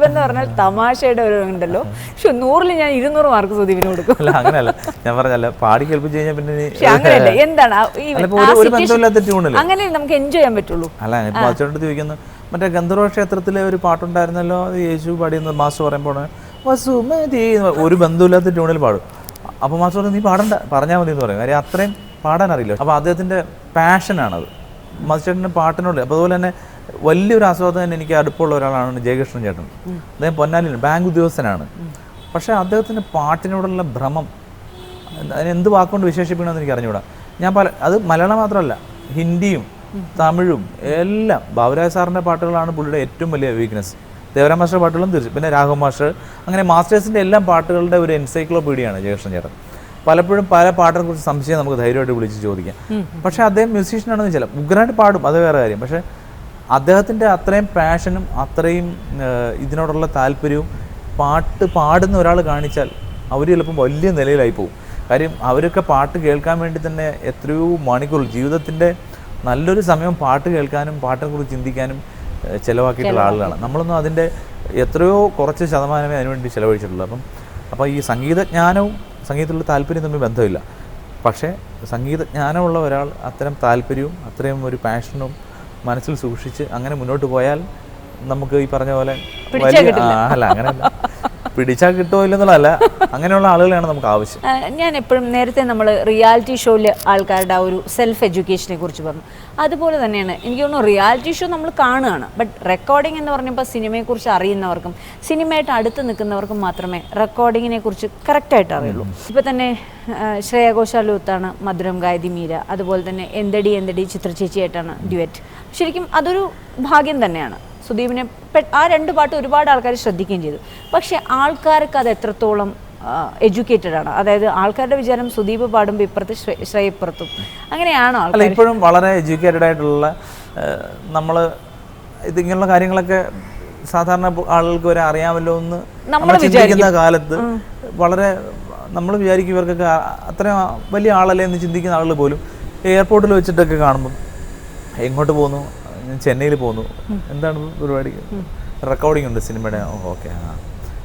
എന്ന് പറഞ്ഞാൽ തമാശയുടെ ഒരു ഉണ്ടല്ലോ, പക്ഷെ 100-ൽ ഞാൻ 200 മാർക്ക് സുദീപിന് കൊടുക്കും. അല്ല അങ്ങനെയല്ല, ഞാൻ പറഞ്ഞല്ല പാടി കേൾപ്പിച്ച് കഴിഞ്ഞാൽ പിന്നെ അങ്ങനെയല്ല. എന്താണ് ഒരു ബന്ധമില്ലാത്ത ട്യൂണല്ലേ, അങ്ങനെ നമുക്ക് എൻജോയ് ചെയ്യാൻ പറ്റുള്ളൂ. അല്ല ഇപ്പൊ മധുചേട്ടൻ ചോദിക്കുന്നു മറ്റേ ഗന്ധർവ ക്ഷേത്രത്തിലെ ഒരു പാട്ടുണ്ടായിരുന്നല്ലോ, അത് യേശു പാടിയെന്ന് മാസ്റ്റർ പറയുമ്പോൾ വസുമതി ഒരു ബന്ധമില്ലാത്ത ട്യൂണിൽ പാടും. അപ്പോൾ മാസ്റ്റർ നീ പാടണ്ട പറഞ്ഞാൽ മതി എന്ന് പറയും. കാര്യം അത്രയും പാടാൻ അറിയില്ല. അപ്പോൾ അദ്ദേഹത്തിൻ്റെ പാഷനാണത് മധുചേട്ടൻ്റെ പാട്ടിനോട്. അപ്പോൾ അതുപോലെ തന്നെ വലിയൊരു ആസ്വാദകൻ എനിക്ക് അടുപ്പമുള്ള ഒരാളാണ് ജയകൃഷ്ണൻ ചേട്ടൻ. അദ്ദേഹം പൊന്നാനിയിൽ ബാങ്ക് ഉദ്യോഗസ്ഥനാണ്. പക്ഷേ അദ്ദേഹത്തിൻ്റെ പാട്ടിനോടുള്ള ഭ്രമം അതിന് എന്ത് വാക്കുകൊണ്ട് വിശേഷിപ്പിക്കണമെന്ന് എനിക്ക് അറിഞ്ഞുകൂടാ. ഞാൻ അത് മലയാളം മാത്രമല്ല, ഹിന്ദിയും തമിഴും എല്ലാം. ബാബുരായ സാറിൻ്റെ പാട്ടുകളാണ് പുള്ളിയുടെ ഏറ്റവും വലിയ വീക്ക്നെസ്. ദേവരാം മാസ്റ്റർ പാട്ടുകളും തീർച്ചയായും, പിന്നെ രാഘവ മാസ്റ്റർ, അങ്ങനെ മാസ്റ്റേഴ്സിൻ്റെ എല്ലാം പാട്ടുകളുടെ ഒരു എൻസൈക്ലോപീഡിയാണ് ജയകൃഷ്ണൻ ചേട്ടൻ. പലപ്പോഴും പല പാട്ടിനെ കുറിച്ച് സംശയം നമുക്ക് ധൈര്യമായിട്ട് വിളിച്ച് ചോദിക്കാം. പക്ഷേ അദ്ദേഹം മ്യൂസീഷ്യനാണെന്ന് വെച്ചാൽ ഉഗ്രായിട്ട് പാടും, അത് വേറെ കാര്യം. പക്ഷേ അദ്ദേഹത്തിൻ്റെ അത്രയും പാഷനും അത്രയും ഇതിനോടുള്ള താല്പര്യവും പാട്ട് പാടുന്ന ഒരാൾ കാണിച്ചാൽ അവർ ചിലപ്പം വലിയ നിലയിലായി പോകും. കാര്യം അവരൊക്കെ പാട്ട് കേൾക്കാൻ വേണ്ടി തന്നെ എത്രയോ മണിക്കൂർ ജീവിതത്തിൻ്റെ നല്ലൊരു സമയം പാട്ട് കേൾക്കാനും പാട്ടിനെക്കുറിച്ച് ചിന്തിക്കാനും ചിലവാക്കിയിട്ടുള്ള ആളുകളാണ്. നമ്മളൊന്നും അതിൻ്റെ എത്രയോ കുറച്ച് ശതമാനമേ അതിനുവേണ്ടി ചിലവഴിച്ചിട്ടുള്ളൂ. അപ്പോൾ ഈ സംഗീതജ്ഞാനവും സംഗീതത്തിലുള്ള താല്പര്യം തമ്മിൽ ബന്ധമില്ല. പക്ഷേ സംഗീതജ്ഞാനമുള്ള ഒരാൾ അത്തരം താല്പര്യവും അത്രയും ഒരു പാഷനും മനസ്സിൽ സൂക്ഷിച്ച് അങ്ങനെ മുന്നോട്ട് പോയാൽ നമുക്ക് ഈ പറഞ്ഞ പോലെ അല്ല അങ്ങനെയല്ല പിടിച്ചാൽ കിട്ടുമോ ഇല്ലെന്നുള്ളതല്ല, അങ്ങനെയുള്ള ആളുകളെയാണ് നമുക്ക് ആവശ്യം. ഞാൻ എപ്പോഴും നേരത്തെ നമ്മൾ റിയാലിറ്റി ഷോയിൽ ആൾക്കാരുടെ ആ ഒരു സെൽഫ് എഡ്യൂക്കേഷനെ കുറിച്ച് പറഞ്ഞു. അതുപോലെ തന്നെയാണ് എനിക്ക് തോന്നുന്നു റിയാലിറ്റി ഷോ നമ്മൾ കാണുകയാണ്, ബട്ട് റെക്കോർഡിംഗ് എന്ന് പറഞ്ഞപ്പോൾ സിനിമയെക്കുറിച്ച് അറിയുന്നവർക്കും സിനിമയായിട്ട് അടുത്ത് നിൽക്കുന്നവർക്കും മാത്രമേ റെക്കോർഡിങ്ങിനെ കുറിച്ച് കറക്റ്റായിട്ട് അറിയുള്ളൂ. ഇപ്പോൾ തന്നെ ശ്രേയ ഘോഷാലൂത്താണ് മധുരം ഗായതി മീര, അതുപോലെ തന്നെ എന്തടി എന്തടി ചിത്ര ചേച്ചിയായിട്ടാണ് ഡ്യുവറ്റ്. ശരിക്കും അതൊരു ഭാഗ്യം തന്നെയാണ്. സുദീപിനെ ആ 2 പാട്ട് ഒരുപാട് ആൾക്കാർ ശ്രദ്ധിക്കുകയും ചെയ്തു. പക്ഷെ ആൾക്കാർക്ക് അത് എത്രത്തോളം എഡ്യൂക്കേറ്റഡ് ആണ്? അതായത് ആൾക്കാരുടെ വിചാരം സുദീപ് പാടുമ്പോൾ ഇപ്പുറത്ത് ശ്രേയ ഇപ്പുറത്തും, അങ്ങനെയാണോ? അല്ല, ഇപ്പോഴും വളരെ എഡ്യൂക്കേറ്റഡ് ആയിട്ടുള്ള നമ്മൾ ഇതിങ്ങനെയുള്ള കാര്യങ്ങളൊക്കെ സാധാരണ ആളുകൾക്ക് വരെ അറിയാമല്ലോ എന്ന് നമ്മൾ ചിന്തിക്കുന്ന കാലത്ത് വളരെ നമ്മൾ വിചാരിക്കും ഇവർക്കൊക്കെ അത്രയും വലിയ ആളല്ലേ എന്ന് ചിന്തിക്കുന്ന ആളുകൾ പോലും എയർപോർട്ടിൽ വെച്ചിട്ടൊക്കെ കാണുമ്പം എങ്ങോട്ട് പോകുന്നു, ചെന്നൈയിൽ പോകുന്നു, എന്താണ് പരിപാടി, റെക്കോർഡിംഗ് ഉണ്ട് സിനിമയുടെ, ഓക്കെ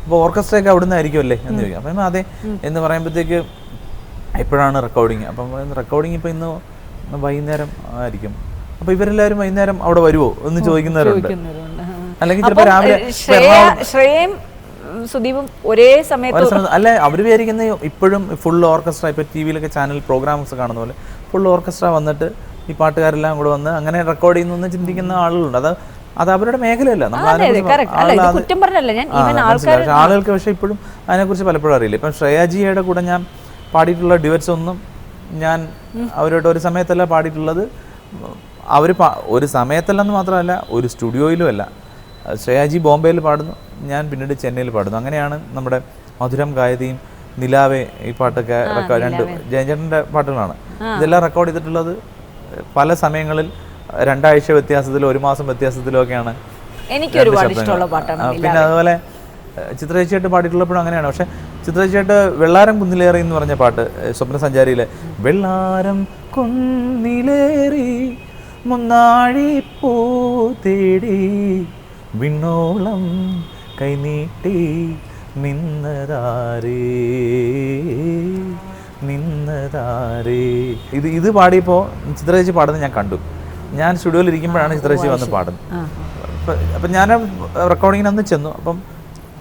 അപ്പോൾ ഓർക്കസ്ട്രയൊക്കെ അവിടെ നിന്നായിരിക്കുമല്ലേ എന്ന് ചോദിക്കാം. അപ്പം അതെ എന്ന് പറയുമ്പോഴത്തേക്ക് എപ്പോഴാണ് റെക്കോർഡിങ്? അപ്പം റെക്കോർഡിങ് ഇപ്പോൾ ഇന്ന് വൈകുന്നേരം ആയിരിക്കും. അപ്പോൾ ഇവരെല്ലാവരും വൈകുന്നേരം അവിടെ വരുമോ എന്ന് ചോദിക്കുന്നവരുണ്ട്. അല്ലെങ്കിൽ ചിലപ്പോൾ രാവിലെ സുദീപും ഒരേ സമയത്ത് അല്ല, അവർ വിചാരിക്കുന്ന ഇപ്പോഴും ഫുൾ ഓർക്കസ്ട്ര, ഇപ്പോൾ ടി വിയിലൊക്കെ ചാനൽ പ്രോഗ്രാംസ് കാണുന്ന പോലെ ഫുൾ ഓർക്കസ്ട്ര വന്നിട്ട് ഈ പാട്ടുകാരെല്ലാം കൂടെ വന്ന് അങ്ങനെ റെക്കോർഡ് ചെയ്യുന്നു ചിന്തിക്കുന്ന ആളുകളുണ്ട്. അത് അവരുടെ മേഖലയല്ല. ആളുകൾക്ക് പക്ഷേ ഇപ്പോഴും അതിനെക്കുറിച്ച് പലപ്പോഴും അറിയില്ല. ഇപ്പം ശ്രേയാജിയുടെ കൂടെ ഞാൻ പാടിയിട്ടുള്ള ഡ്യുവറ്റ്സ് ഒന്നും ഞാൻ അവരോട് ഒരു സമയത്തല്ല പാടിയിട്ടുള്ളത്. അവർ ഒരു സമയത്തല്ലെന്ന് മാത്രമല്ല, ഒരു സ്റ്റുഡിയോയിലും അല്ല. ശ്രേയാജി ബോംബെയിൽ പാടുന്നു, ഞാൻ പിന്നീട് ചെന്നൈയിൽ പാടുന്നു. അങ്ങനെയാണ് നമ്മുടെ മധുരം ഗായതിയും നിലാവേ ഈ പാട്ടൊക്കെ 2 ജയചേട്ടൻ്റെ പാട്ടുകളാണ്. ഇതെല്ലാം റെക്കോർഡ് ചെയ്തിട്ടുള്ളത് പല സമയങ്ങളിൽ 2 ആഴ്ച വ്യത്യാസത്തിലോ 1 മാസം വ്യത്യാസത്തിലോ ഒക്കെയാണ്. എനിക്ക് ഒരുപാട് ഇഷ്ടമുള്ള പാട്ടാണ്. പിന്നെ അതുപോലെ ചിത്രചേച്ചിയായിട്ട് പാടിയിട്ടുള്ളപ്പോഴും അങ്ങനെയാണ്. പക്ഷെ ചിത്രചേച്ചിയായിട്ട് വെള്ളാരം കുന്നിലേറി എന്ന് പറഞ്ഞ പാട്ട് സ്വപ്ന സഞ്ചാരിയിലെ വെള്ളാരം കുന്നിലേറി മുന്നാഴി പൂ തേടി വിണ്ണോളം കൈനീട്ടി നിന്നതാരേ ഇത് പാടിയപ്പോൾ ചിത്രചേച്ചി പാടുന്നത് ഞാൻ കണ്ടു. ഞാൻ സ്റ്റുഡിയോയിൽ ഇരിക്കുമ്പോഴാണ് ചിത്രചേച്ചി വന്ന് പാടുന്നത്. അപ്പം ഞാൻ റെക്കോർഡിങ്ങിന് അന്ന് ചെന്നു. അപ്പം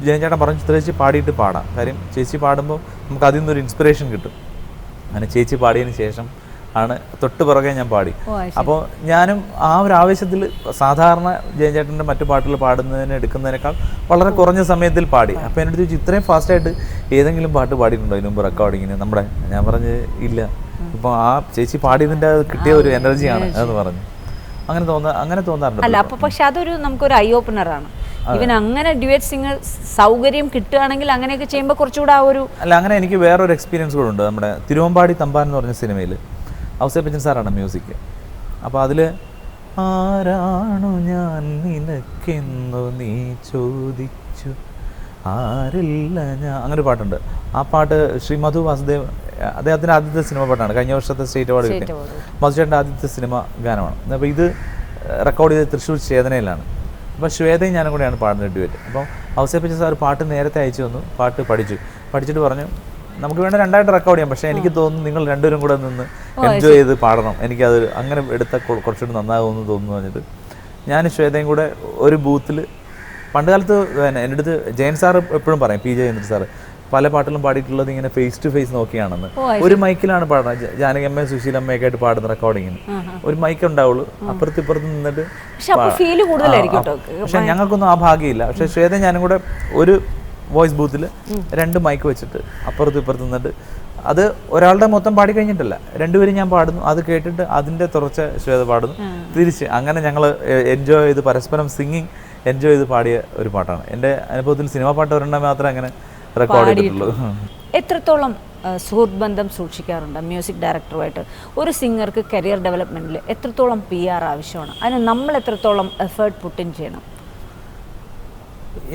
ജയചേട്ടൻ പറഞ്ഞു ചിത്രചേച്ചി പാടിയിട്ട് പാടാം, കാര്യം ചേച്ചി പാടുമ്പോൾ നമുക്ക് അതിൽ നിന്നൊരു ഇൻസ്പിറേഷൻ കിട്ടും. അങ്ങനെ ചേച്ചി പാടിയതിന് ശേഷം ആണ് തൊട്ട് പുറകെ ഞാൻ പാടി. അപ്പോൾ ഞാനും ആ ഒരു ആവേശത്തിൽ സാധാരണ ജയചേട്ടൻ്റെ മറ്റു പാട്ടുകൾ പാടുന്നതിന് എടുക്കുന്നതിനേക്കാൾ വളരെ കുറഞ്ഞ സമയത്തിൽ പാടി. അപ്പോൾ എന്നോട് ചോദിച്ചു ഇത്രയും ഫാസ്റ്റായിട്ട് ഏതെങ്കിലും പാട്ട് പാടിയിട്ടുണ്ടോ ഇതിന് മുമ്പ് റെക്കോർഡിങ്ങിന് നമ്മുടെ? ഞാൻ പറഞ്ഞ് ഇല്ല. ഇപ്പോൾ ആ ചേച്ചി പാടിയതിൻ്റെ കിട്ടിയ ഒരു എനർജിയാണ് എന്ന് പറഞ്ഞു. അങ്ങനെ തോന്നാറുണ്ട്. അല്ല, അപ്പോൾ പക്ഷെ അതൊരു നമുക്കൊരു ഐ ഓപ്പണറാണ്. ഇവൻ അങ്ങനെ ഡ്യുവറ്റ് സിംഗർ സൗകര്യം കിട്ടുകയാണെങ്കിൽ അങ്ങനെയൊക്കെ ചെയ്യുമ്പോൾ കുറച്ചുകൂടെ ആ ഒരു അല്ല, അങ്ങനെ എനിക്ക് വേറൊരു എക്സ്പീരിയൻസ് കൂടെ ഉണ്ട്. നമ്മുടെ തിരുവമ്പാടി തമ്പാൻ എന്ന് പറഞ്ഞ സിനിമയിൽ ഔസേപ്പച്ചൻ സാറാണ് മ്യൂസിക്. അപ്പോൾ അതിൽ ആരാണു ഞാൻ നിനക്കെന്നു നീ ചോദിച്ചു ആരില്ല ഞാൻ, അങ്ങനെ ഒരു പാട്ടുണ്ട്. ആ പാട്ട് ശ്രീ മധു വാസുദേവ്, അദ്ദേഹത്തിൻ്റെ ആദ്യത്തെ സിനിമ പാട്ടാണ്, കഴിഞ്ഞ വർഷത്തെ സ്റ്റേറ്റ് അവാർഡ് കിട്ടിയ മധുചേട്ടൻ്റെ ആദ്യത്തെ സിനിമ ഗാനമാണ്. അപ്പോൾ ഇത് റെക്കോർഡ് ചെയ്ത് തൃശ്ശൂർ ചേതനയിലാണ്. അപ്പോൾ ശ്വേതയും ഞാനും കൂടെയാണ് പാടുന്ന ഡ്യുവറ്റ്. അപ്പം ഔസേപ്പച്ച സാർ പാട്ട് നേരത്തെ അയച്ചു തന്നു, പാട്ട് പഠിച്ചിട്ട് പറഞ്ഞു നമുക്ക് വേണ്ട 2 റെക്കോർഡ് ചെയ്യാം, പക്ഷേ എനിക്ക് തോന്നുന്നു നിങ്ങൾ രണ്ടുപേരും കൂടെ നിന്ന് എൻജോയ് ചെയ്ത് പാടണം, എനിക്കത് അങ്ങനെ എടുത്താൽ കുറച്ചുകൂടി നന്നാകുമെന്ന് തോന്നുന്നു പറഞ്ഞിട്ട് ഞാൻ ശ്വേതയും കൂടെ ഒരു ബൂത്തിൽ, പണ്ട് കാലത്ത് എൻ്റെ അടുത്ത് ജയൻ സാർ എപ്പോഴും പറയും, പി ജയേന്ദ്ര സാറ് പല പാട്ടിലും പാടിയിട്ടുള്ളത് ഇങ്ങനെ ഫേസ് ടു ഫേസ് നോക്കിയാണെന്ന്. ഒരു മൈക്കിലാണ് പാടുന്നത്, ജാനകിയമ്മ സുശീലമ്മയൊക്കെ ആയിട്ട് പാടുന്ന റെക്കോർഡിങ്ങിന് ഒരു മൈക്ക് ഉണ്ടാവുള്ളൂ, അപ്പുറത്ത് നിന്നിട്ട്. പക്ഷെ ഞങ്ങൾക്കൊന്നും ആ ഭാഗ്യമില്ല. പക്ഷെ ശ്വേത ഞാനും കൂടെ ഒരു വോയിസ് ബൂത്തിൽ 2 മൈക്ക് വെച്ചിട്ട് അപ്പുറത്ത് നിന്നിട്ട്, അത് ഒരാളുടെ മൊത്തം പാടി കഴിഞ്ഞിട്ടല്ല, 2 പേരും ഞാൻ പാടുന്നു, അത് കേട്ടിട്ട് അതിൻ്റെ തുടർച്ച ശ്വേത പാടുന്നു, തിരിച്ച് അങ്ങനെ ഞങ്ങൾ എൻജോയ് ചെയ്ത് പരസ്പരം സിംഗിങ് എൻജോയ് ചെയ്ത് പാടിയ ഒരു പാട്ടാണ്. എൻ്റെ അനുഭവത്തിൽ സിനിമാ പാട്ട് ഒരെണ്ണം മാത്രമേ അങ്ങനെ റെക്കോർഡ് ചെയ്തിട്ടുള്ളൂ. എത്രത്തോളം സുഹൃത്ത് ബന്ധം സൂക്ഷിക്കാറുണ്ട് മ്യൂസിക് ഡയറക്ടറുമായിട്ട്? ഒരു സിംഗർക്ക് കരിയർ ഡെവലപ്മെൻറ്റിൽ എത്രത്തോളം PR ആവശ്യമാണ്? അതിന് നമ്മൾ എത്രത്തോളം എഫേർട്ട് പുട്ടിൻ ചെയ്യണം?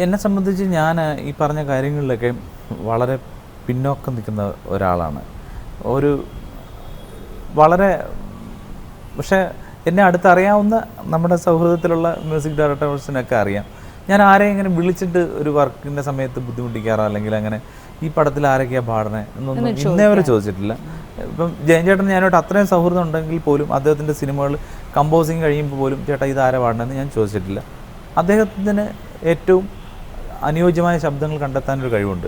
എന്നെ സംബന്ധിച്ച് ഞാൻ ഈ പറഞ്ഞ കാര്യങ്ങളിലൊക്കെ വളരെ പിന്നോക്കം നിൽക്കുന്ന ഒരാളാണ്. പക്ഷേ എന്നെ അടുത്തറിയാവുന്ന നമ്മുടെ സൗഹൃദത്തിലുള്ള മ്യൂസിക് ഡയറക്ടേഴ്സിനൊക്കെ അറിയാം. ഞാൻ ആരെയും ഇങ്ങനെ വിളിച്ചിട്ട് ഒരു വർക്കിൻ്റെ സമയത്ത് ബുദ്ധിമുട്ടിക്കാറോ അല്ലെങ്കിൽ അങ്ങനെ ഈ പടത്തിൽ ആരൊക്കെയാണ് പാടണേ എന്നൊന്നും ഇന്നേ വരെ ചോദിച്ചിട്ടില്ല. ഇപ്പം ജയൻ ചേട്ടൻ ഞാനോട്ട് അത്രയും സൗഹൃദം ഉണ്ടെങ്കിൽ പോലും അദ്ദേഹത്തിൻ്റെ സിനിമകൾ കമ്പോസിങ് കഴിയുമ്പോൾ പോലും ചേട്ടാ ഇത് ആരാ പാടണമെന്ന് ഞാൻ ചോദിച്ചിട്ടില്ല. അദ്ദേഹത്തിന് ഏറ്റവും അനുയോജ്യമായ ശബ്ദങ്ങൾ കണ്ടെത്താനൊരു കഴിവുണ്ട്,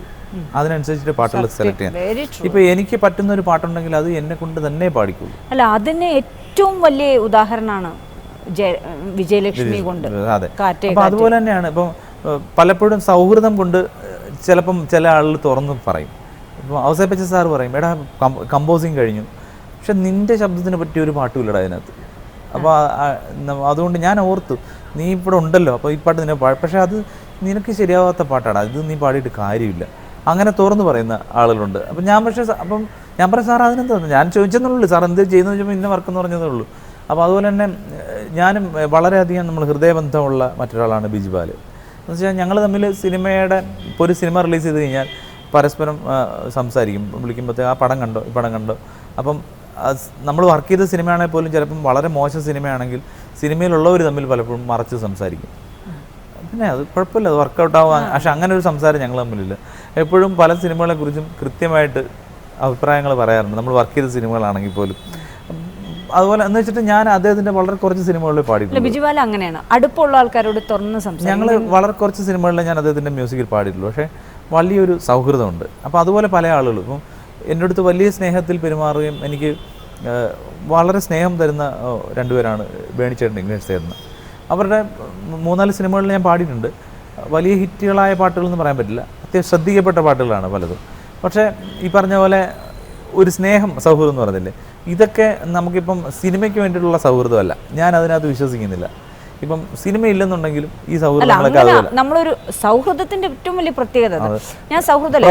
അതിനനുസരിച്ചിട്ട് പാട്ടുകൾ സെലക്ട് ചെയ്യാൻ. ഇപ്പോൾ എനിക്ക് പറ്റുന്ന ഒരു പാട്ടുണ്ടെങ്കിൽ അത് എന്നെ കൊണ്ട് തന്നെ പാടിക്കുള്ളൂ. അല്ല, അതിന് ഏറ്റവും വലിയ ഉദാഹരണമാണ് വിജയലക്ഷ്മി കൊണ്ട്. അതെ, അപ്പം അതുപോലെ തന്നെയാണ്. ഇപ്പം പലപ്പോഴും സൗഹൃദം കൊണ്ട് ചിലപ്പം ചില ആളുകൾ തുറന്ന് പറയും. ഇപ്പോൾ ഔസേപ്പച്ച സാറ് പറയും, എടാ കമ്പോസിങ് കഴിഞ്ഞു, പക്ഷെ നിൻ്റെ ശബ്ദത്തിന് പറ്റിയ ഒരു പാട്ടുമില്ലടാ അതിനകത്ത്. അപ്പോൾ അതുകൊണ്ട് ഞാൻ ഓർത്തു നീ ഇവിടെ ഉണ്ടല്ലോ, അപ്പോൾ ഈ പാട്ട് നിന്നെ പക്ഷേ അത് നിനക്ക് ശരിയാവാത്ത പാട്ടാണ്, ഇത് നീ പാടിയിട്ട് കാര്യമില്ല, അങ്ങനെ തുറന്ന് പറയുന്ന ആളുകളുണ്ട്. അപ്പം ഞാൻ പറയും സാർ അതിനെന്താ, ഞാൻ ചോദിച്ചെന്നുള്ളൂ, സാർ എന്ത് ചെയ്യുന്നു ചോദിച്ചപ്പോൾ ഇന്ന വർക്കെന്ന് പറഞ്ഞതേ ഉള്ളൂ. അപ്പോൾ അതുപോലെ തന്നെ ഞാനും വളരെയധികം നമ്മൾ ഹൃദയബന്ധമുള്ള മറ്റൊരാളാണ് ബിജുപാൽ. എന്ന് വെച്ചാൽ ഞങ്ങൾ തമ്മിൽ സിനിമയുടെ ഇപ്പോൾ ഒരു സിനിമ റിലീസ് ചെയ്ത് കഴിഞ്ഞാൽ പരസ്പരം സംസാരിക്കും, വിളിക്കുമ്പോഴത്തേക്ക് ആ പടം കണ്ടോ ഈ പടം കണ്ടോ. അപ്പം നമ്മൾ വർക്ക് ചെയ്ത സിനിമയാണെങ്കിൽ പോലും ചിലപ്പം വളരെ മോശം സിനിമയാണെങ്കിൽ സിനിമയിലുള്ളവർ തമ്മിൽ പലപ്പോഴും മറച്ച് സംസാരിക്കും. പിന്നെ അത് കുഴപ്പമില്ല, അത് വർക്കൗട്ട് ആവാൻ. പക്ഷെ അങ്ങനെ ഒരു സംസാരം ഞങ്ങൾ തമ്മിലില്ല. എപ്പോഴും പല സിനിമകളെക്കുറിച്ചും കൃത്യമായിട്ട് അഭിപ്രായങ്ങൾ പറയാറുണ്ട്, നമ്മൾ വർക്ക് ചെയ്ത സിനിമകളാണെങ്കിൽ പോലും. അതുപോലെ എന്ന് വെച്ചിട്ട് ഞാൻ അദ്ദേഹത്തിൻ്റെ വളരെ കുറച്ച് സിനിമകളിൽ പാടിയിട്ടുണ്ട്. ബിജുപാൽ അങ്ങനെയാണ്, അടുപ്പമുള്ള ആൾക്കാരോട് തുറന്ന് സംസാരിക്കും. ഞങ്ങൾ വളരെ കുറച്ച് സിനിമകളിൽ ഞാൻ അദ്ദേഹത്തിൻ്റെ മ്യൂസിക്കിൽ പാടിയിട്ടുള്ളൂ, പക്ഷേ വലിയൊരു സൗഹൃദമുണ്ട്. അപ്പോൾ അതുപോലെ പല ആളുകളും ഇപ്പം എൻ്റെ അടുത്ത് വലിയ സ്നേഹത്തിൽ പെരുമാറുകയും എനിക്ക് വളരെ സ്നേഹം തരുന്ന 2 പേരാണ് ബേണിച്ചേട്ടൻ, ഇംഗ്ലീഷ് ചേർന്ന്. അവരുടെ 3-4 സിനിമകളിൽ ഞാൻ പാടിയിട്ടുണ്ട്. വലിയ ഹിറ്റുകളായ പാട്ടുകളെന്ന് പറയാൻ പറ്റില്ല, അത്യാവശ്യം ശ്രദ്ധിക്കപ്പെട്ട പാട്ടുകളാണ് പലതും. പക്ഷേ ഈ പറഞ്ഞ പോലെ ഒരു സ്നേഹം, സൗഹൃദം എന്ന് പറഞ്ഞില്ലേ, ഇതൊക്കെ നമുക്കിപ്പം സിനിമയ്ക്ക് വേണ്ടിയിട്ടുള്ള സൗഹൃദമല്ല, ഞാൻ അതിനകത്ത് വിശ്വസിക്കുന്നില്ല. ഇപ്പം സിനിമ ഇല്ലെന്നുണ്ടെങ്കിലും ഈ സൗഹൃദങ്ങളൊക്കെ അതുപോലെ നമ്മളൊരു സൗഹൃദത്തിന്റെ ഏറ്റവും വലിയ പ്രത്യേകത ഞാൻ സൗഹൃദം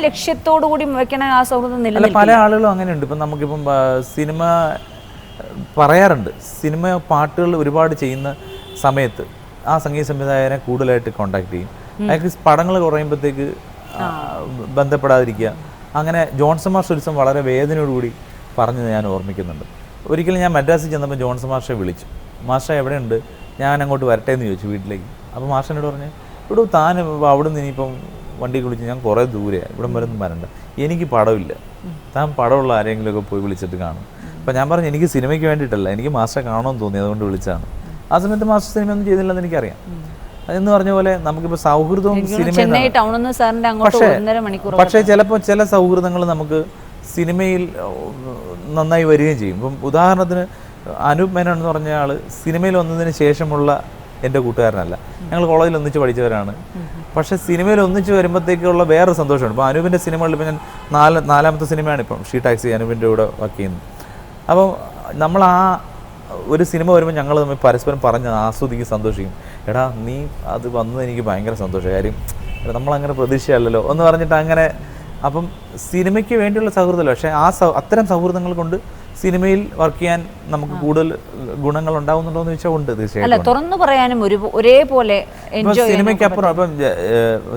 ലക്ഷ്യത്തോടു കൂടി വെക്കണ ആ സൗഹൃദം നിലനിൽക്കും. പല ആളുകളും അങ്ങനെയുണ്ട്. ഇപ്പം നമുക്കിപ്പം സിനിമ പറയാറുണ്ട്, സിനിമ പാട്ടുകൾ ഒരുപാട് ചെയ്യുന്ന സമയത്ത് ആ സംഗീത സംവിധായകനെ കൂടുതലായിട്ട് കോണ്ടാക്ട് ചെയ്യും. അയാൾക്ക് പടങ്ങൾ കുറയുമ്പോഴത്തേക്ക് ബന്ധപ്പെടാതിരിക്കുക. അങ്ങനെ ജോൺസൺ മാഷ് ഒരു ദിവസം വളരെ വേദനയോടുകൂടി പറഞ്ഞത് ഞാൻ ഓർമ്മിക്കുന്നുണ്ട്. ഒരിക്കലും ഞാൻ മദ്രാസിൽ ചെന്നപ്പോൾ ജോൺസൺ മാഷെ വിളിച്ചു, മാഷ എവിടെയുണ്ട്, ഞാൻ അങ്ങോട്ട് വരട്ടെ എന്ന് ചോദിച്ചു വീട്ടിലേക്ക്. അപ്പോൾ മാഷനോട് പറഞ്ഞു, ഇവിടെ താൻ അവിടെ നിന്ന് ഇനിയിപ്പം വണ്ടി വിളിച്ച് ഞാൻ കുറേ ദൂരെയാണ്, ഇവിടെ വരൊന്നും വരണ്ട, എനിക്ക് പടമില്ല, താൻ പടമുള്ള ആരെങ്കിലുമൊക്കെ പോയി വിളിച്ചിട്ട് കാണും. അപ്പോൾ ഞാൻ പറഞ്ഞു എനിക്ക് സിനിമയ്ക്ക് വേണ്ടിയിട്ടല്ല, എനിക്ക് മാസ്റ്ററെ കാണണമെന്ന് തോന്നി, അതുകൊണ്ട് വിളിച്ചതാണ്. ആ സമയത്ത് മാസ്റ്റർ സിനിമയൊന്നും ചെയ്തില്ലെന്ന് എനിക്കറിയാം. എന്ന് പറഞ്ഞ പോലെ നമുക്കിപ്പോൾ സൗഹൃദവും സിനിമയും, പക്ഷേ ചിലപ്പോൾ ചില സൗഹൃദങ്ങൾ നമുക്ക് സിനിമയിൽ നന്നായി വരികയും ചെയ്യും. ഇപ്പം ഉദാഹരണത്തിന് അനൂപ് മേനോൻ എന്ന് പറഞ്ഞ ആൾ സിനിമയിൽ വന്നതിന് ശേഷമുള്ള എൻ്റെ കൂട്ടുകാരനല്ല, ഞങ്ങൾ കോളേജിൽ ഒന്നിച്ച് പഠിച്ചവരാണ്. പക്ഷേ സിനിമയിൽ ഒന്നിച്ച് വരുമ്പോഴത്തേക്കുള്ള വേറൊരു സന്തോഷമാണ്. ഇപ്പോൾ അനൂപിൻ്റെ സിനിമകളിൽ ഇപ്പോൾ ഞാൻ നാലാമത്തെ സിനിമയാണ് ഇപ്പം ഷീ ടാക്സി അനൂപിൻ്റെ കൂടെ വർക്ക് ചെയ്യുന്നത്. അപ്പോൾ നമ്മൾ ആ ഒരു സിനിമ വരുമ്പോൾ ഞങ്ങൾ തമ്മിൽ പരസ്പരം പറഞ്ഞ് ആസ്വദിക്കും, സന്തോഷിക്കും. എടാ നീ അത് വന്നത് എനിക്ക് ഭയങ്കര സന്തോഷം, കാര്യം നമ്മളങ്ങനെ പ്രതീക്ഷയല്ലല്ലോ എന്ന് പറഞ്ഞിട്ട് അങ്ങനെ അപ്പം സിനിമയ്ക്ക് വേണ്ടിയുള്ള സൗഹൃദമല്ല, പക്ഷേ അത്തരം സൗഹൃദങ്ങൾ കൊണ്ട് സിനിമയിൽ വർക്ക് ചെയ്യാൻ നമുക്ക് കൂടുതൽ ഗുണങ്ങൾ ഉണ്ടാവുന്നുണ്ടോ എന്ന് ചോദിച്ചാൽ ഉണ്ട്, തീർച്ചയായിട്ടും. തുറന്നു പറയാനും ഒരേപോലെ സിനിമയ്ക്കപ്പുറം ഇപ്പം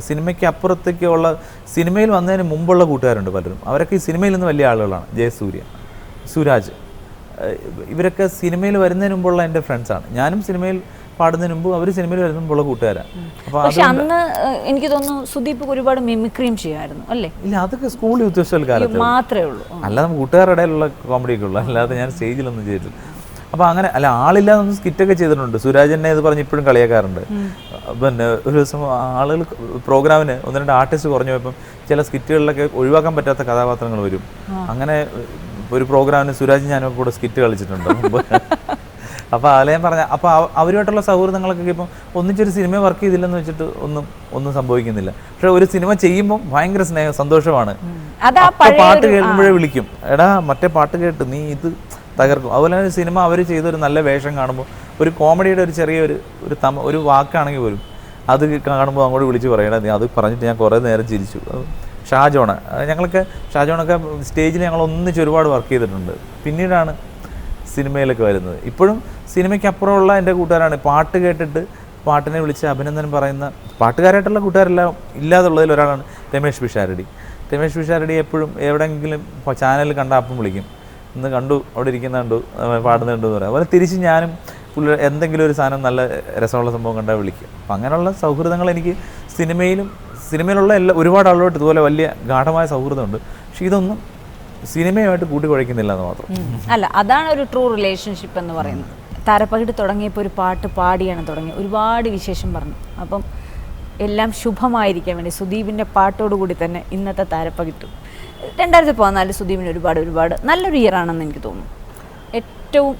സിനിമയ്ക്കപ്പുറത്തേക്കുള്ള സിനിമയിൽ വന്നതിന് മുമ്പുള്ള കൂട്ടുകാരുണ്ട് പലരും. അവരൊക്കെ ഈ സിനിമയിൽ നിന്ന് വലിയ ആളുകളാണ്. ജയസൂര്യ, സുരാജ്, ഇവരൊക്കെ സിനിമയിൽ വരുന്നതിന് മുമ്പുള്ള എൻ്റെ ഫ്രണ്ട്സാണ്. ഞാനും സിനിമയിൽ പാടുന്നതിന് മുമ്പ് അവർ സിനിമയിൽ വരുന്ന മുമ്പുള്ള കൂട്ടുകാരാണ്. പക്ഷെ അന്ന് എനിക്ക് തോന്നുന്നു സുദീപ് ഒരുപാട് മിമിക്രിയും ചെയ്യുമായിരുന്നു അല്ലേ? ഇല്ല, അതൊക്കെ സ്കൂൾ യൂത്ത് ഫെസ്റ്റിവൽ കാലത്ത് മാത്രമേ ഉള്ളൂ. അല്ലാതെ കൂട്ടുകാരുടെ ഇടയിലുള്ള കോമഡിയൊക്കെ ഉള്ളൂ, അല്ലാതെ ഞാൻ സ്റ്റേജിലൊന്നും ചെയ്തിട്ടില്ല. അപ്പോൾ അങ്ങനെ അല്ല, ആളില്ലാതെ ഒന്ന് സ്കിറ്റൊക്കെ ചെയ്തിട്ടുണ്ട്. സുരാജനെ ഇത് പറഞ്ഞ് ഇപ്പോഴും കളിയാക്കാറുണ്ട്. പിന്നെ ഒരു ദിവസം ആളുകൾ പ്രോഗ്രാമിന് 1-2 ആർട്ടിസ്റ്റ് കുറഞ്ഞു പോയപ്പം ചില സ്കിറ്റുകളിലൊക്കെ ഒഴിവാക്കാൻ പറ്റാത്ത കഥാപാത്രങ്ങൾ വരും. അങ്ങനെ ഒരു പ്രോഗ്രാമിന് സുരാജ് ഞാനൊക്കെ കൂടെ സ്കിറ്റ് കളിച്ചിട്ടുണ്ട് മുമ്പ്. അപ്പോൾ അതിൽ ഞാൻ പറഞ്ഞ അപ്പോൾ അവരുമായിട്ടുള്ള സൗഹൃദങ്ങളൊക്കെ ഇപ്പം ഒന്നിച്ചൊരു സിനിമ വർക്ക് ചെയ്തില്ലെന്ന് വെച്ചിട്ട് ഒന്നും സംഭവിക്കുന്നില്ല. പക്ഷെ ഒരു സിനിമ ചെയ്യുമ്പോൾ ഭയങ്കര സന്തോഷമാണ്. പാട്ട് കേൾക്കുമ്പോഴേ വിളിക്കും, എടാ മറ്റേ പാട്ട് കേട്ട് നീ ഇത് തകർക്കും. അതുപോലെ തന്നെ സിനിമ അവർ ചെയ്തൊരു നല്ല വേഷം കാണുമ്പോൾ ഒരു കോമഡിയുടെ ഒരു ചെറിയൊരു ഒരു വാക്കാണെങ്കിൽ പോലും അത് കാണുമ്പോൾ അങ്ങോട്ട് വിളിച്ച് പറയണ നീ അത് പറഞ്ഞിട്ട് ഞാൻ കുറേ നേരം ചിരിച്ചു. ഷാജോണൊക്കെ സ്റ്റേജിൽ ഞങ്ങൾ ഒന്നിച്ച് ഒരുപാട് വർക്ക് ചെയ്തിട്ടുണ്ട്. പിന്നീടാണ് സിനിമയിലൊക്കെ വരുന്നത്. ഇപ്പോഴും സിനിമയ്ക്കപ്പുറമുള്ള എൻ്റെ കൂട്ടുകാരാണ്. പാട്ട് കേട്ടിട്ട് പാട്ടിനെ വിളിച്ച് അഭിനന്ദനം പറയുന്ന പാട്ടുകാരായിട്ടുള്ള കൂട്ടുകാരെല്ലാം ഇല്ലാതുള്ളതിൽ ഒരാളാണ് രമേഷ് പിഷാരടി. രമേഷ് പിഷാരടി എപ്പോഴും എവിടെയെങ്കിലും ചാനലിൽ കണ്ട അപ്പം വിളിക്കും, ഇന്ന് കണ്ടു അവിടെ ഇരിക്കുന്ന കണ്ടു പാടുന്നുണ്ടെന്ന് പറയാം. അതുപോലെ തിരിച്ച് ഞാനും പുള്ളി എന്തെങ്കിലും ഒരു സാധനം നല്ല രസമുള്ള സംഭവം കണ്ടാൽ വിളിക്കും. അപ്പം അങ്ങനെയുള്ള സൗഹൃദങ്ങൾ എനിക്ക് സിനിമയിലുള്ള ഒരുപാട് ആളുമായിട്ട് ഇതുപോലെ വലിയ ഗാഢമായ സൗഹൃദമുണ്ട്. പക്ഷെ ഇതൊന്നും സിനിമയുമായിട്ട് കൂട്ടിക്കുഴയ്ക്കുന്നില്ല എന്ന് മാത്രം. അല്ല, അതാണ് ഒരു ട്രൂ റിലേഷൻഷിപ്പ് എന്ന് പറയുന്നത്. താരപ്പകിട്ട് തുടങ്ങിയപ്പോൾ ഒരു പാട്ട് പാടിയാണ് തുടങ്ങിയത്, ഒരുപാട് വിശേഷം പറഞ്ഞു. അപ്പം എല്ലാം ശുഭമായിരിക്കാൻ വേണ്ടി സുദീപിൻ്റെ പാട്ടോടുകൂടി തന്നെ ഇന്നത്തെ താരപ്പകിട്ടു 2014 സുദീപിന് ഒരുപാട് നല്ലൊരു ഇയർ ആണെന്ന് എനിക്ക് തോന്നുന്നു. ഏറ്റവും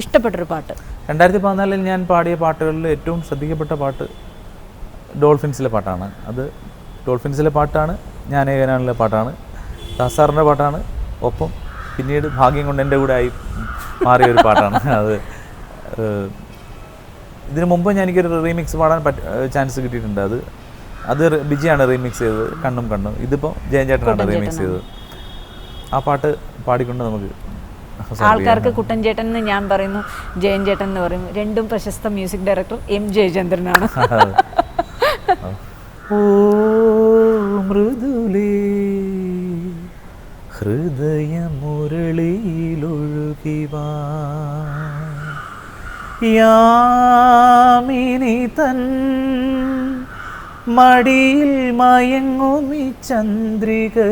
ഇഷ്ടപ്പെട്ടൊരു പാട്ട് 2014 ഞാൻ പാടിയ പാട്ടുകളിൽ ഏറ്റവും ശ്രദ്ധിക്കപ്പെട്ട പാട്ട് ഡോൾഫിൻസിലെ പാട്ടാണ്. അത് ഡോൾഫിൻസിലെ പാട്ടാണ്, ഞാൻ ഏകനാളിലെ പാട്ടാണ്, ദാസാറിൻ്റെ പാട്ടാണ്. ഒപ്പം പിന്നീട് ഭാഗ്യം കൊണ്ട് എൻ്റെ കൂടെ ആയി മാറിയ ഒരു പാട്ടാണ് അത്. ഇതിനു മുമ്പ് എനിക്കൊരു റീമിക്സ് പാടാൻ ചാൻസ് കിട്ടിയിട്ടുണ്ട്. അത് ബിജിയാണ് റീമിക്സ് ചെയ്തത്, കണ്ണും. ഇതിപ്പോൾ ജയൻ ചേട്ടനാണ് റീമിക്സ് ചെയ്തത്. ആ പാട്ട് പാടിക്കൊണ്ട് നമുക്ക് ആൾക്കാർക്ക് കുട്ടൻ ചേട്ടൻ എന്ന് ഞാൻ പറയുന്നു, ജയൻ ചേട്ടൻ എന്ന് പറയും. രണ്ടും പ്രശസ്ത മ്യൂസിക് ഡയറക്ടർ M ജയചന്ദ്രനാണ്. മൃദുലേ ഹൃദയ മുരളിയിലൊഴുകിവാ യാമിനി തൻ മടിയിൽ മയങ്ങുമി ചന്ദ്രികയിലലിയാം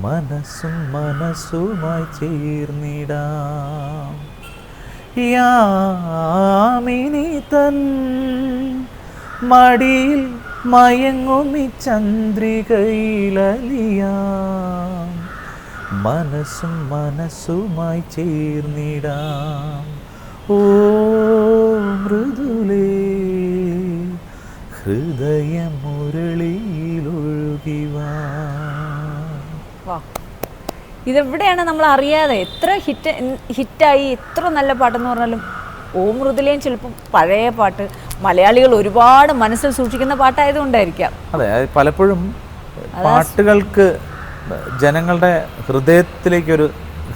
മനസ്സുമായി ചേർന്നിടാം യാമിനി തൻ മടിയിൽ മയങ്ങുമി ചന്ദ്രികയിലലിയാം മനസ്സുമായി ചേർന്നിടാം ഓ മൃദുലേ ഹൃദയ മുരളിയിലൊഴുകിവാ. ഇതെവിടെയാണ് നമ്മൾ അറിയാതെ എത്ര ഹിറ്റായി എത്ര നല്ല പാട്ടെന്ന് പറഞ്ഞാലും ഓ മൃദുലയും ചിലപ്പോൾ പഴയ പാട്ട് മലയാളികൾ ഒരുപാട് മനസ്സിൽ സൂക്ഷിക്കുന്ന പാട്ടായതുകൊണ്ടായിരിക്കാം. അതെ, പലപ്പോഴും പാട്ടുകൾക്ക് ജനങ്ങളുടെ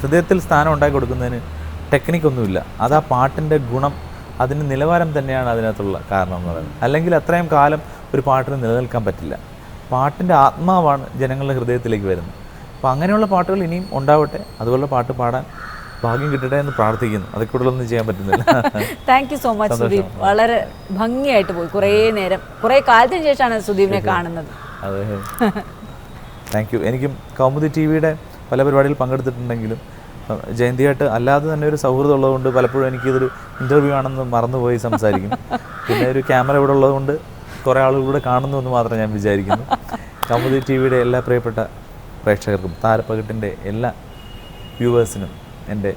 ഹൃദയത്തിൽ സ്ഥാനം ഉണ്ടാക്കി കൊടുക്കുന്നതിന് ടെക്നിക്കൊന്നുമില്ല. അത് ആ പാട്ടിൻ്റെ ഗുണം, അതിൻ്റെ നിലവാരം തന്നെയാണ് അതിനകത്തുള്ള കാരണം എന്ന് പറയുന്നത്. അല്ലെങ്കിൽ അത്രയും കാലം ഒരു പാട്ടിന് നിലനിൽക്കാൻ പറ്റില്ല. പാട്ടിൻ്റെ ആത്മാവാണ് ജനങ്ങളുടെ ഹൃദയത്തിലേക്ക് വരുന്നത്. അപ്പോൾ അങ്ങനെയുള്ള പാട്ടുകൾ ഇനിയും ഉണ്ടാവട്ടെ, അതുപോലെ പാട്ട് പാടാൻ ഭാഗ്യം കിട്ടട്ടെ എന്ന് പ്രാർത്ഥിക്കുന്നു. അതിൽ കൂടുതലൊന്നും ചെയ്യാൻ പറ്റുന്നില്ല. Thank you so much Sudeep. വളരെ ഭംഗിയായിട്ട് പോയി. കുറേ കാലത്തിന് ശേഷമാണ് സുദീപിനെ കാണുന്നത്. അതെ, താങ്ക് യു. എനിക്കും കൗമുദി TV-യുടെ പല പരിപാടിയിൽ പങ്കെടുത്തിട്ടുണ്ടെങ്കിലും ജയന്തിയായിട്ട് അല്ലാതെ തന്നെ ഒരു സൗഹൃദം ഉള്ളതുകൊണ്ട് പലപ്പോഴും എനിക്കിതൊരു ഇൻ്റർവ്യൂ ആണെന്ന് മറന്നുപോയി സംസാരിക്കും. പിന്നെ ഒരു ക്യാമറ ഇവിടെ ഉള്ളതുകൊണ്ട് കുറേ ആളുകളിലൂടെ കാണുന്നു എന്ന് മാത്രം ഞാൻ വിചാരിക്കുന്നു. കൗമുദി TV-യുടെ എല്ലാ പ്രിയപ്പെട്ട പ്രേക്ഷകർക്കും താരപ്പകിട്ടിൻ്റെ എല്ലാ വ്യൂവേഴ്സിനും എൻ്റെ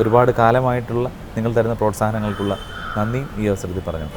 ഒരുപാട് കാലമായിട്ടുള്ള നിങ്ങൾ തരുന്ന പ്രോത്സാഹനങ്ങൾക്കുള്ള നന്ദിയും ഈ അവസരത്തിൽ പറഞ്ഞു.